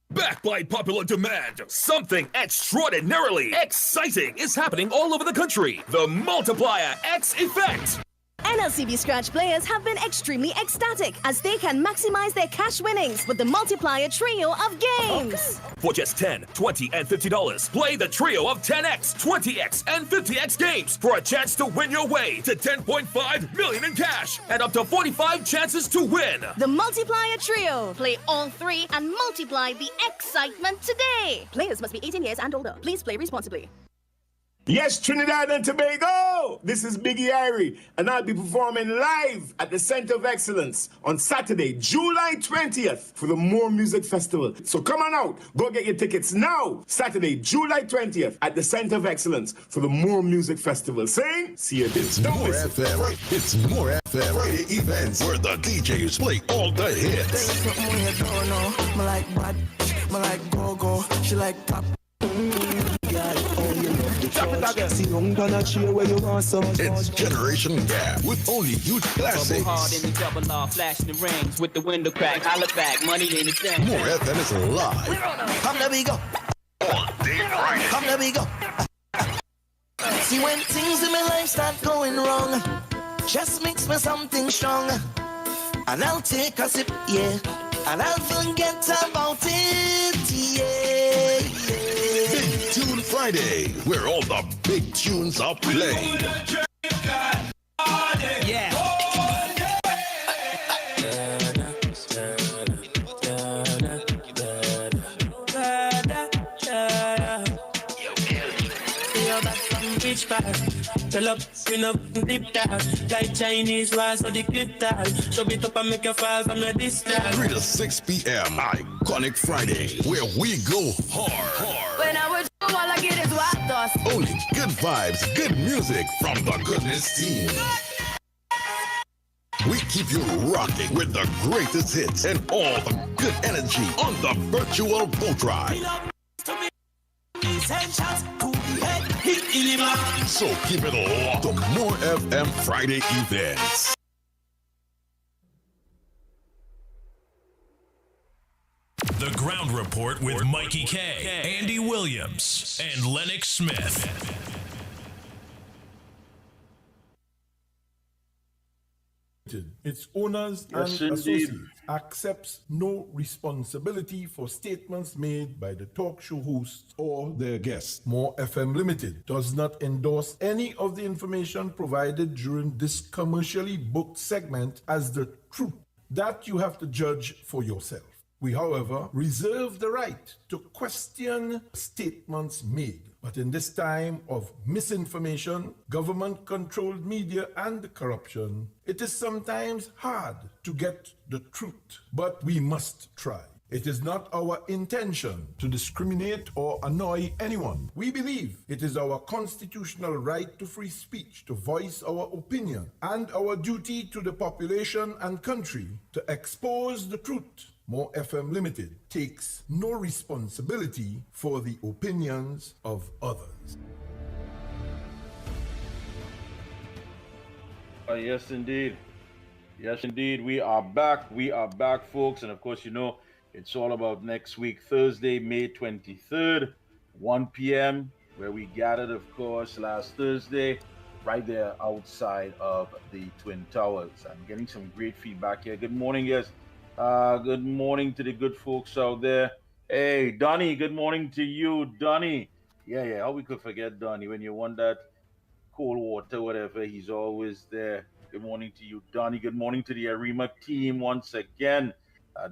Backed by popular demand, something extraordinarily exciting is happening all over the country. The Multiplier X Effect. NLCB Scratch players have been extremely ecstatic as they can maximize their cash winnings with the multiplier trio of games. For just $10, $20, and $50, play the trio of 10X, 20X, and 50X games for a chance to win your way to $10.5 million in cash and up to 45 chances to win. The multiplier trio. Play all 3 and multiply the excitement today. Players must be 18 years and older. Please play responsibly. Yes, Trinidad and Tobago! This is Biggie Irie, and I'll be performing live at the Center of Excellence on Saturday, July 20th for the More Music Festival. So come on out, go get your tickets now. Saturday, July 20th at the Center of Excellence for the More Music Festival. Saying, see you there. It's More FM. It's More FM. Friday events where the DJs play all the hits. She like pop. It's Generation Gap with only huge classics. Hard in the double off, flashing the rings with the window crack, holla back, money in the thing. More FM is live. Come, let me go. All day Friday. Come, let me go. See, when things in my life start going wrong, just mix me something strong, and I'll take a sip, yeah, and I'll forget about it, yeah. Big Tune Friday, where all the big tunes are played. Yeah. Tell up, spin up, dip down. Like Chinese rice or the clip down. Show it up and make a fall from your distance. 3 to 6 p.m. Iconic Friday, where we go hard. When I was all I get is white dust. Only good vibes, good music from the Goodness team. We keep you rocking with the greatest hits and all the good energy on the virtual boat ride. So keep it locked to More FM Friday events. The Ground Report with Mikey K, Andy Williams, and Lennox Smith. Its owners Yes, and indeed. associates accepts no responsibility for statements made by the talk show hosts or their guests. More FM Limited does not endorse any of the information provided during this commercially booked segment as the truth. That you have to judge for yourself. We, however, reserve the right to question statements made. But in this time of misinformation, government-controlled media, and corruption, it is sometimes hard to get the truth. But we must try. It is not our intention to discriminate or annoy anyone. We believe it is our constitutional right to free speech, to voice our opinion, and our duty to the population and country to expose the truth. More FM Limited takes no responsibility for the opinions of others. Yes, indeed. Yes, indeed. We are back. We are back, folks. And of course, you know, it's all about next week, Thursday, May 23rd, 1 p.m., where we gathered, of course, last Thursday, right there outside of the Twin Towers. I'm getting some great feedback here. Good morning, yes. Good morning to the good folks out there. Hey, Donnie, good morning to you, Donnie. Yeah, how we could forget Donnie when you want that cold water, whatever, he's always there. Good morning to you, Donnie. Good morning to the Arima team once again.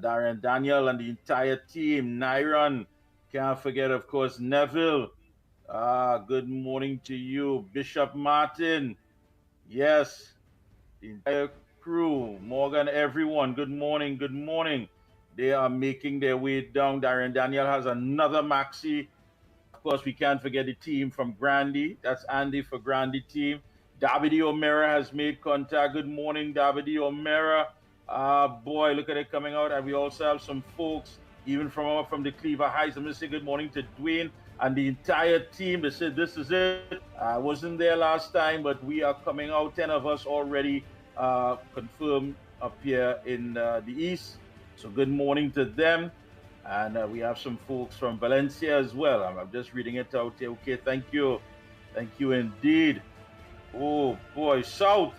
Darren Daniel and the entire team. Nyron, can't forget, of course, Neville. Good morning to you, Bishop Martin. Yes, the entire crew, Morgan, everyone. Good morning, good morning. They are making their way down. Darren Daniel has another maxi. Of course, we can't forget the team from Grandy. That's Andy for Grandy team. Davide O'Meara has made contact. Good morning, Davide O'Meara. Boy, look at it coming out. And we also have some folks, even from the Cleaver Heights. I'm going to say good morning to Dwayne and the entire team. They said this is it. I wasn't there last time, but we are coming out. 10 of us already confirmed up here in the East. So good morning to them. And we have some folks from Valencia as well. I'm just reading it out here. Okay, thank you. Thank you indeed. Oh, boy, South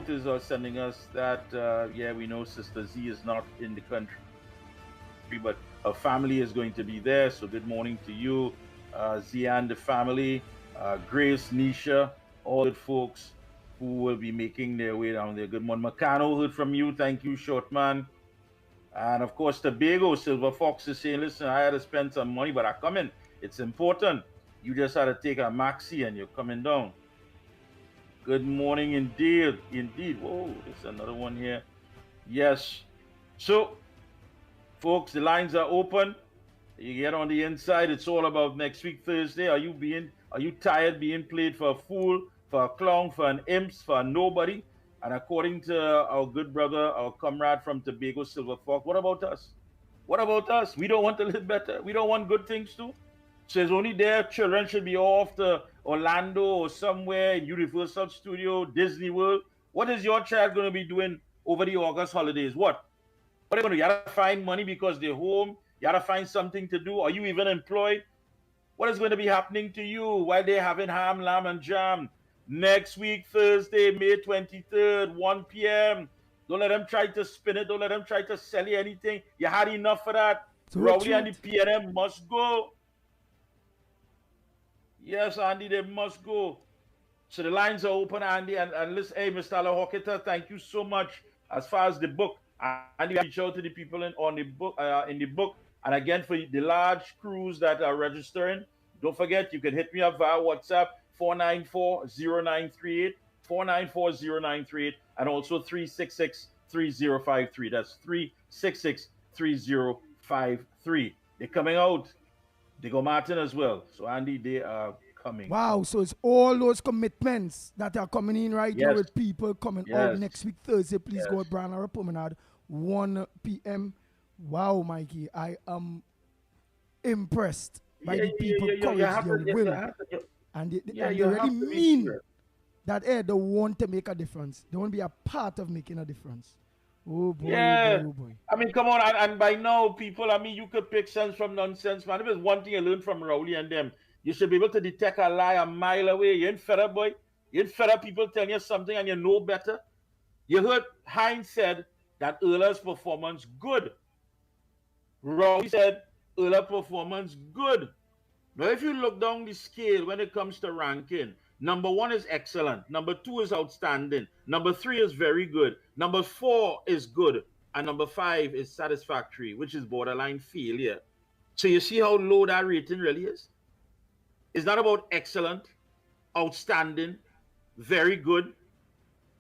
is sending us that, yeah, we know Sister Z is not in the country, but her family is going to be there. So good morning to you, Z and the family, Grace, Nisha, all the folks who will be making their way down there. Good morning. Macano, heard from you. Thank you, Shortman. And of course, Tobago, Silver Fox is saying, listen, I had to spend some money, but I come in. It's important. You just had to take a maxi and you're coming down. Good morning, indeed. Indeed. Whoa, there's another one here. Yes. So, folks, the lines are open. You get on the inside. It's all about next week, Thursday. Are you tired being played for a fool, for a clown, for an imps, for a nobody? And according to our good brother, our comrade from Tobago, Silver Fox, what about us? What about us? We don't want to live better. We don't want good things too. So it's only their children should be off to Orlando or somewhere in Universal Studio, Disney World. What is your child going to be doing over the August holidays? What are they going to do? You got to find money because they're home. You got to find something to do. Are you even employed? What is going to be happening to you while they're having ham, lamb, and jam? Next week, Thursday, May 23rd, 1 p.m. Don't let them try to spin it. Don't let them try to sell you anything. You had enough of that. Rowley and the PNM must go. Yes, Andy, they must go. So the lines are open, Andy. And listen, hey, Mr. Alahocketa, thank you so much. As far as the book, Andy, reach out to the people in the book. And again, for the large crews that are registering, don't forget, you can hit me up via WhatsApp, 494-0938, 494-0938, and also 366-3053. That's 366-3053. They're coming out. Diego Martin as well. So, Andy, they are coming. Wow, so it's all those commitments that are coming in right here with people coming out next week, Thursday. Please go to Branara Promenade, 1 p.m. Wow, Mikey, I am impressed by the people courage, their will. And they really mean that they want to make a difference. They want to be a part of making a difference. Oh boy, Yeah. oh boy. I mean, come on, and by now, people, I mean, you could pick sense from nonsense, man. If there's one thing you learn from Rowley and them, you should be able to detect a lie a mile away. You ain't fed up, boy. You ain't fed up people telling you something and you know better. You heard Hines said that Earler's performance good. Rowley said Earler performance good. Now, if you look down the scale when it comes to ranking, number 1 is excellent. Number 2 is outstanding. Number 3 is very good. Number 4 is good. And number 5 is satisfactory, which is borderline failure. So you see how low that rating really is? It's not about excellent, outstanding, very good,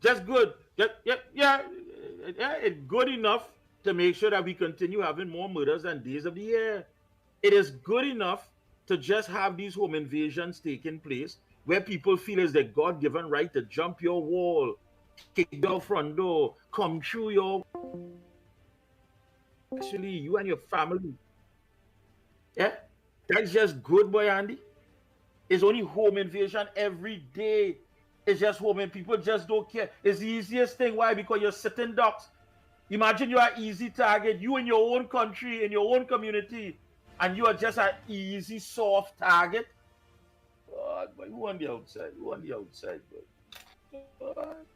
just good. It's good enough to make sure that we continue having more murders and days of the year. It is good enough to just have these home invasions taking place where people feel it's their God-given right to jump your wall, kick your front door, come through your... Actually, you and your family. Yeah? That's just good, boy, Andy. It's only home invasion every day. It's just home and people just don't care. It's the easiest thing. Why? Because you're sitting ducks. Imagine you're an easy target. You in your own country, in your own community, and you are just an easy, soft target. God, boy, who on the outside? Who on the outside, boy? God.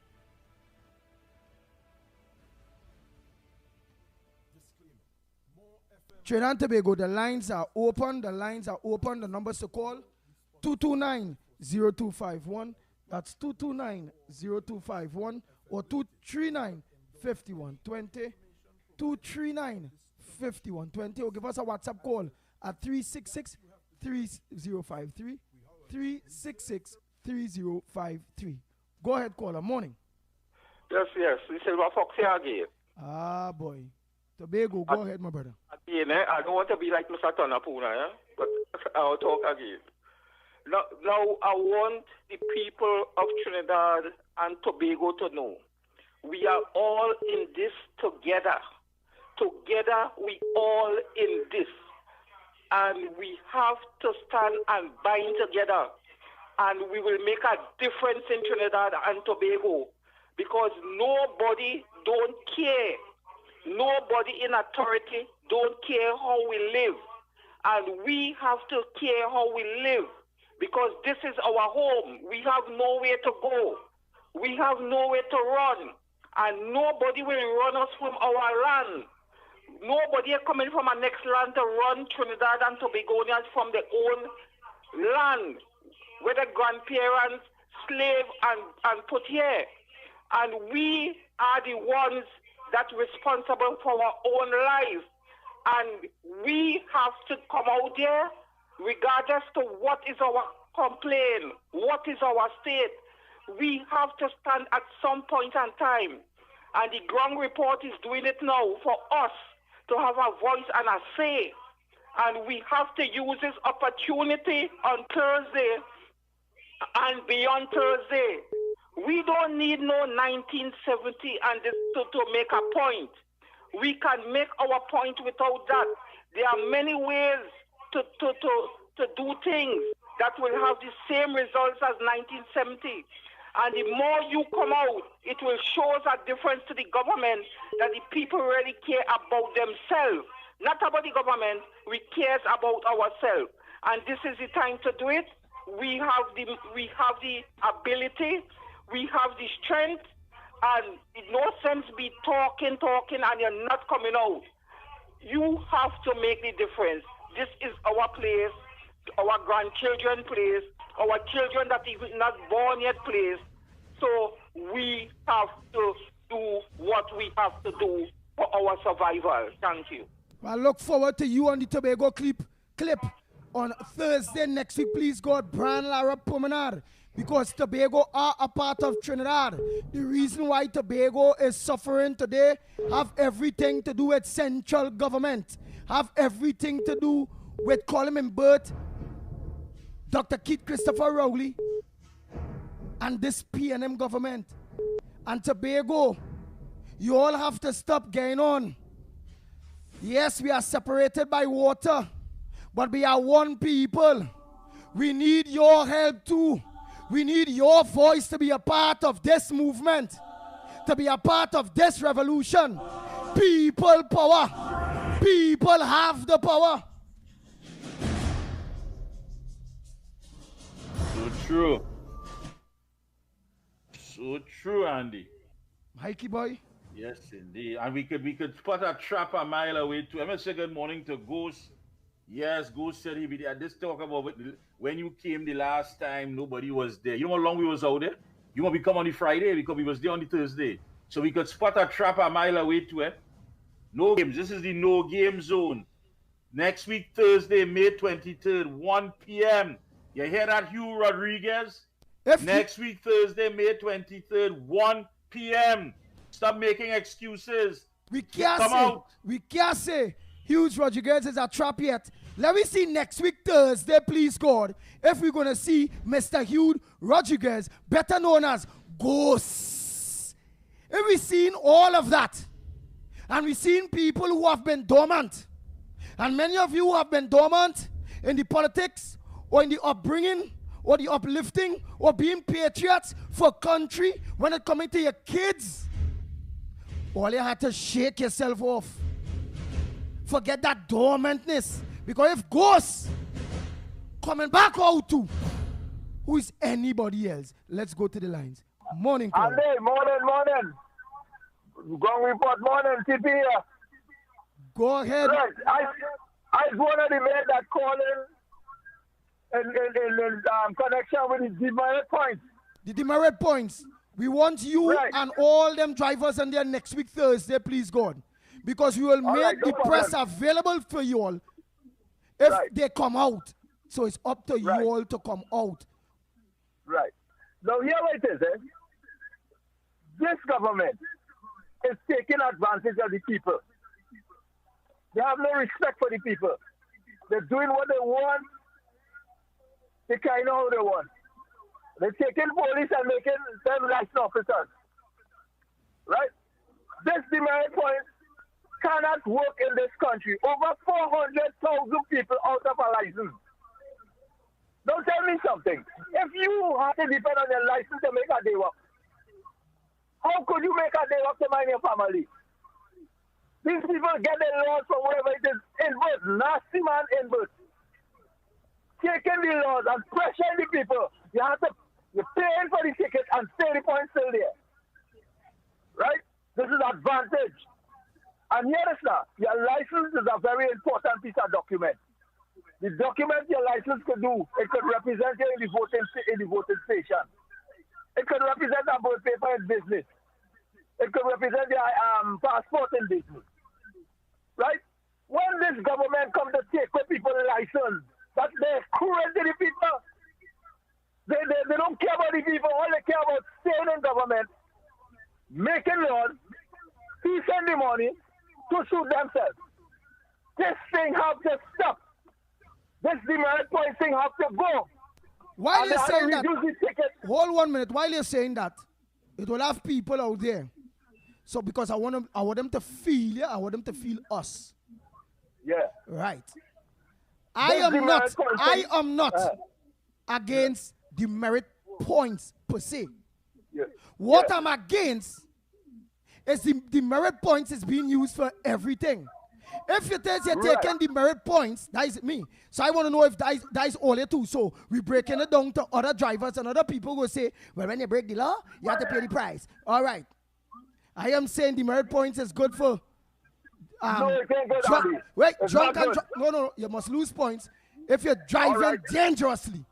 Trinidad and Tobago, the lines are open. The lines are open. The numbers to call, 229-0251. That's 229-0251 or 239-5120. 239-5120. Or give us a WhatsApp call at 366-3053. 366-3053. Go ahead, caller. Morning. Yes. We Silver Fox here again. Ah, boy. Tobago, go ahead, my brother. Again, I don't want to be like Mr. Tonapuna, but I'll talk again. Now, I want the people of Trinidad and Tobago to know we are all in this together. Together, we all in this. And we have to stand and bind together. And we will make a difference in Trinidad and Tobago. Because nobody don't care. Nobody in authority don't care how we live. And we have to care how we live. Because this is our home. We have nowhere to go. We have nowhere to run. And nobody will run us from our land. Nobody is coming from our next land to run Trinidad and Tobagonians from their own land, where the grandparents slave and put here. And we are the ones that are responsible for our own lives. And we have to come out there regardless to what is our complaint, what is our state. We have to stand at some point in time. And the ground report is doing it now for us to have a voice and a say. And we have to use this opportunity on Thursday and beyond Thursday. We don't need no 1970 and this to make a point. We can make our point without that. There are many ways to do things that will have the same results as 1970. And the more you come out, it will show us a difference to the government that the people really care about themselves. Not about the government, we care about ourselves. And this is the time to do it. We have the ability, we have the strength, and it no sense be talking, and you're not coming out. You have to make the difference. This is our place, our grandchildren place, our children that is not born yet place. So we have to do what we have to do for our survival. Thank you. I look forward to you on the Tobago clip on Thursday next week. Please God, Brian Lara Promenade, because Tobago are a part of Trinidad. The reason why Tobago is suffering today have everything to do with central government, have everything to do with calling him birth, Dr. Keith Christopher Rowley, and this PNM government. And Tobago, you all have to stop getting on. Yes, we are separated by water, but we are one people. We need your help too. We need your voice to be a part of this movement. to be a part of this revolution. People power. People have the power. So true. So true, Andy. Mikey boy. Yes, indeed. And we could spot a trap a mile away too. I'm gonna say good morning to Ghost. Yes, Ghost said he be there. Just talk about when you came the last time, nobody was there. You know how long we was out there? You want to come on the Friday because we was there on the Thursday. So we could spot a trap a mile away to it. No games. This is the no game zone. Next week, Thursday, May 23rd, 1 p.m. You hear that, Hugh Rodriguez? Next week, Thursday, May 23rd, 1 p.m. Stop making excuses. We can't say Hughes Rodriguez is a trap yet. Let me see next week, Thursday, please God, if we're going to see Mr. Hughes Rodriguez, better known as Ghost. If we've seen all of that, and we've seen people who have been dormant, and many of you have been dormant in the politics or in the upbringing or the uplifting or being patriots for country when it coming to your kids, all you had to shake yourself off. Forget that dormantness. Because if Ghost coming back out too, who is anybody else? Let's go to the lines. Morning, Paul. Andy, morning. Gong report, morning, TP here. Go ahead. Right. I was one of the men that called in connection with the demerit points. The demerit points. We want you and all them drivers and there next week, Thursday, please God. Because we will make the press available for you all if they come out. So it's up to you all to come out. Right. Now, here it is, eh? This government is taking advantage of the people. They have no respect for the people. They're doing what they want. They kind of how they want. They're taking police and making them license officers. Right? This demerit point cannot work in this country. Over 400,000 people out of a license. Don't tell me something. If you have to depend on your license to make a day work, how could you make a day work to mind your family? These people get their laws from wherever it is. Inverse, nasty man inverse. Taking the laws and pressuring the people. You're paying for the ticket and stay the point still there. Right? This is advantage. And here is now, your license is a very important piece of document. The document your license could do, it could represent you in the voting station. It could represent a birth paper in business. It could represent your passport in business. Right? When this government comes to take away people's license, that they're cruel to the people. They don't care about the people. All they care about staying in government, making laws, using the money to suit themselves. This thing has to stop. This demerit point thing has to go. While you're saying that, hold 1 minute. While you're saying that, it will have people out there. So because I want them to feel, I want them to feel us. Yeah. Right. I am not against demerit points per se. Yeah. What I'm against is the demerit points is being used for everything. If you tell you're taking demerit points, that is me. So I want to know if that is all it too. So we breaking it down to other drivers and other people who say, well, when you break the law, you have to pay the price. All right. I am saying demerit points is good for no, it can't go down. No, you must lose points if you're driving dangerously.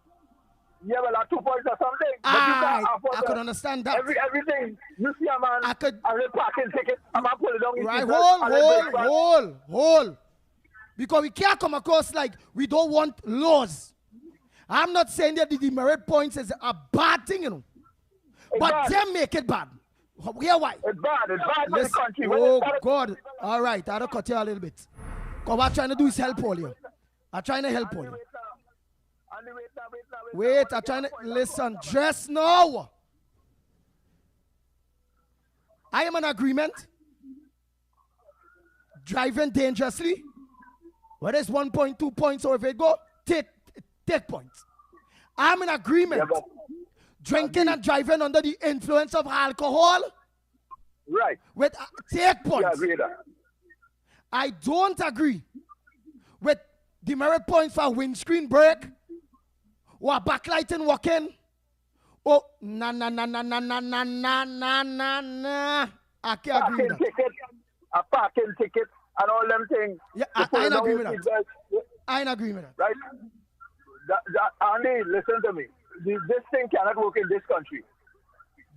Yeah, well, at 2 points or something. I could understand that. Everything. You see a man, I will parking ticket, I'm going to pull it down. Right, hold. Because we can't come across like we don't want laws. I'm not saying that the demerit points is a bad thing, you know. But they make it bad. Hear why? It's bad for the country. Oh, God. All right, I'll cut you a little bit. Because what I'm trying to do is help all you. I'm trying to help all you. Wait, I'm trying to listen. Just now. I am in agreement. Driving dangerously. Whether it's 1 point, 2 points, or if it go, take points. I'm in agreement. Drinking and driving under the influence of alcohol. Right. With take points. Yeah, agree with that. I don't agree with demerit points for windscreen break or backlighting walking. Oh, nah. I can't agree with that. Ticket, a parking ticket, and all them things. Yeah, I ain't agree with that. I ain't agree with that. Right? Andy, listen to me. This thing cannot work in this country.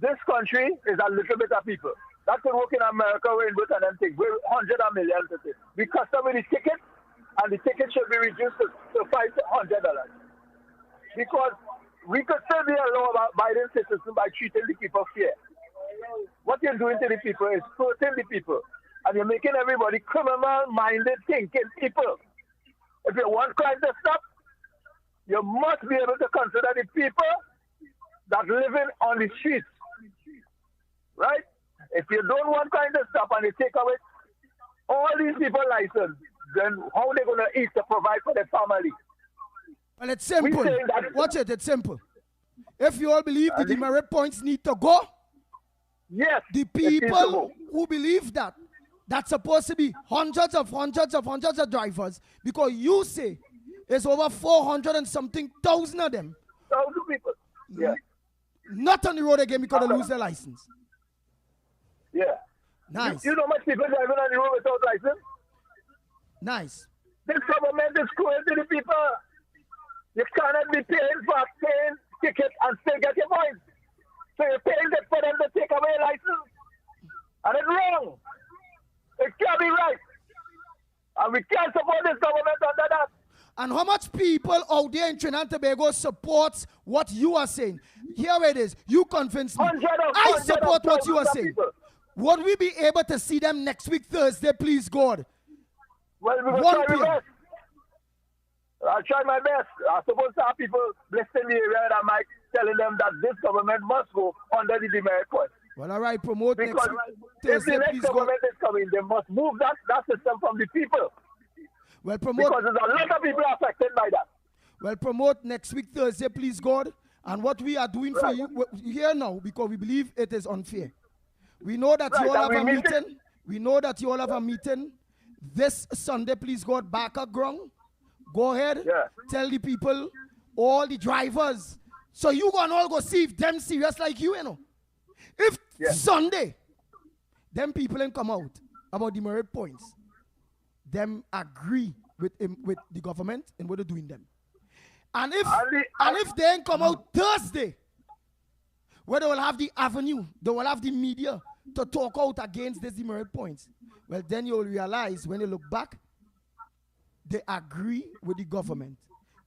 This country is a little bit of people. That can work in America where in Britain and things. We're hundreds of millions of it. We custom with the ticket, and the ticket should be reduced to $500. Because we could still be a law about Biden citizens by treating the people fair. What you're doing to the people is hurting the people. And you're making everybody criminal-minded thinking people. If you want crime to stop, you must be able to consider the people that living on the streets. Right? If you don't want crime to stop and you take away all these people license, then how are they going to eat to provide for their family? Well, it's simple. Watch it, it's simple. If you all believe the demerit points need to go, yes, the people who believe that, that's supposed to be hundreds of drivers, because you say it's over 400 and something thousand of them. 1,000 people. Yeah. Not on the road again because they lose their license. Yeah. Nice. You know how much people driving on the road without license? Nice. This government is cruel to the people. You cannot be paying for a plane ticket and still get your points. So you're paying for them to take away your license. And it's wrong. It can't be right. And we can't support this government under that. And how much people out there in Trinidad and Tobago supports what you are saying? Here it is. You convince me. I support what you are saying. People. Would we be able to see them next week, Thursday, please, God? Well, we will try our best. I'll try my best. I'm supposed to have people blessing the area that might telling them that this government must go under the demerit point. Well, all right, promote because next week, if Thursday, the next please, government God. is coming, they must move that system from the people. Well, promote. Because there's a lot of people affected by that. Well, promote next week, Thursday, please, God. And what we are doing for you here now, because we believe it is unfair. We know that you all have a meeting. We know that you all have a meeting this Sunday, please, God, back at ground. Go ahead. Yeah. Tell the people, all the drivers. So you gonna all go see if them serious like you know. If Sunday, them people ain't come out about the merit points, them agree with the government and what they're doing them. And if they ain't come out Thursday, where they will have the avenue, they will have the media to talk out against these demerit points. Well, then you'll realize when you look back, they agree with the government.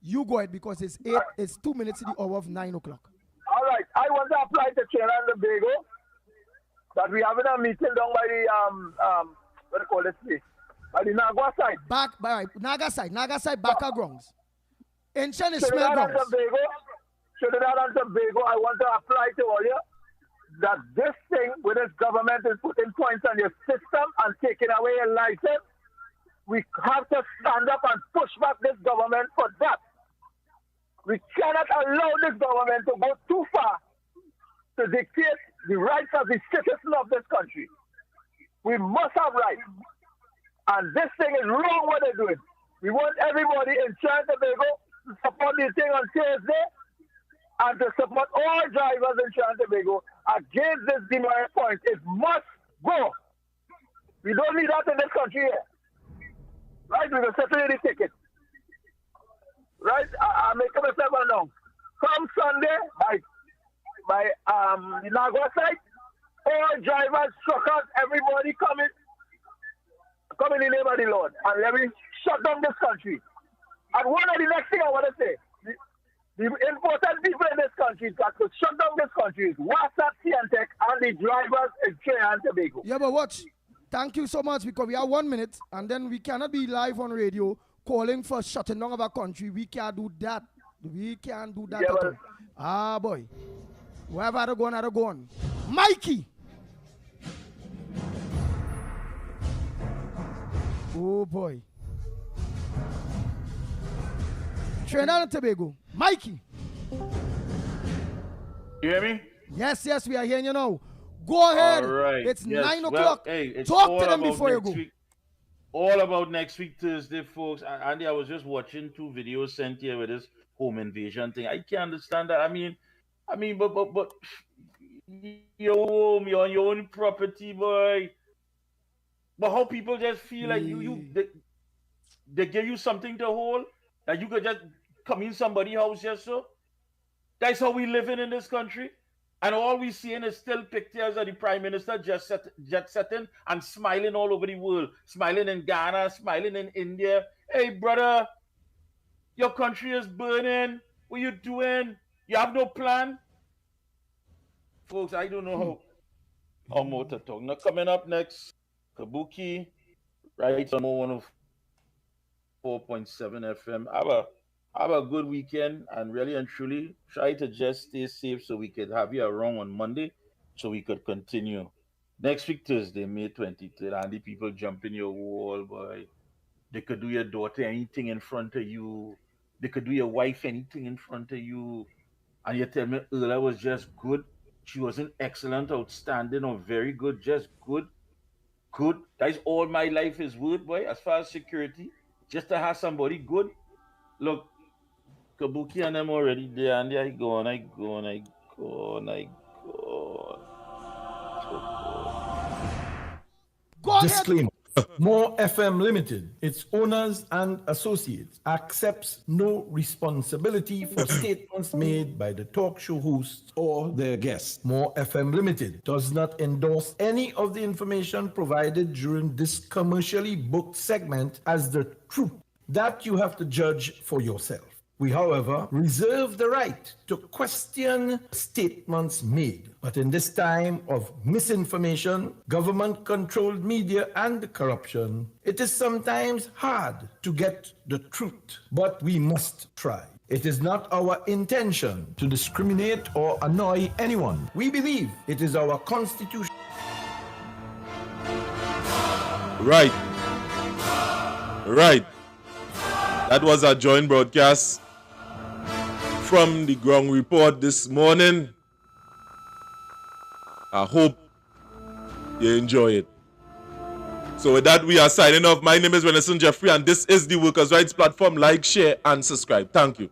You go ahead because it's 2 minutes to the hour of 9 o'clock. All right. I want to apply to Trinidad and Tobago that we having a meeting down by the what do you call this place? By the Nagua side. Naga side, Baka grounds. Ancient is smell Trinidad and grounds. Tobago, I want to apply to all you that this thing with this government is putting points on your system and taking away your license. We have to stand up and push back this government for that. We cannot allow this government to go too far to dictate the rights of the citizen of this country. We must have rights. And this thing is wrong what they're doing. We want everybody in Trinidad and Tobago to support this thing on Thursday and to support all drivers in Trinidad and Tobago against this demerit point. It must go. We don't need that in this country here. Right? We will settle the ticket. Right? I make myself unknown. Come Sunday by the Nagua side, all drivers, truckers, everybody come in the name of the Lord and let me shut down this country. And one of the next thing I want to say, the important people in this country that could shut down this country is WhatsApp, Cientech, and the drivers in Trinidad and Tobago. Yeah, but watch. Thank you so much because we have 1 minute and then we cannot be live on radio calling for shutting down of our country. We can't do that. We can't do that at all. Ah, boy. Wherever I go on. Mikey. Oh, boy. Trinidad and Tobago. Mikey. You hear me? Yes, we are hearing you now. Go ahead. All right. It's Yes. 9 Well, o'clock. hey, it's Talk all to them about before you next go. week. All about next week, Thursday, folks. Andy, I was just watching 2 videos sent here with this home invasion thing. I can't understand that. I mean, but your home, you're on your own property, boy. But how people just feel like they give you something to hold that you could just come in somebody's house just so. That's how we living in this country. And all we seeing is still pictures of the Prime Minister jet setting and smiling all over the world. Smiling in Ghana, smiling in India. Hey, brother, your country is burning. What you doing? You have no plan? Folks, I don't know how more to talk. Now, coming up next, Kabuki, right on 104.7 FM. Have a good weekend, and really and truly try to just stay safe so we could have you around on Monday so we could continue. Next week, Thursday, May 23rd, and the people jump in your wall, boy. They could do your daughter anything in front of you. They could do your wife anything in front of you. And you tell me Earla was just good. She wasn't excellent, outstanding, or very good, just good. Good. That's all my life is worth, boy, as far as security. Just to have somebody good. Look, Kabuki and them already there, and I go. Disclaimer. More FM Limited, its owners and associates, accepts no responsibility for statements made by the talk show hosts or their guests. More FM Limited does not endorse any of the information provided during this commercially booked segment as the truth. That you have to judge for yourself. We, however, reserve the right to question statements made. But in this time of misinformation, government-controlled media, and corruption, it is sometimes hard to get the truth. But we must try. It is not our intention to discriminate or annoy anyone. We believe it is our constitution. Right. That was a joint broadcast from the ground report this morning. I hope you enjoy it. So with that, we are signing off. My name is Renison Jeffrey, and this is the Workers' Rights Platform. Like, share, and subscribe. Thank you.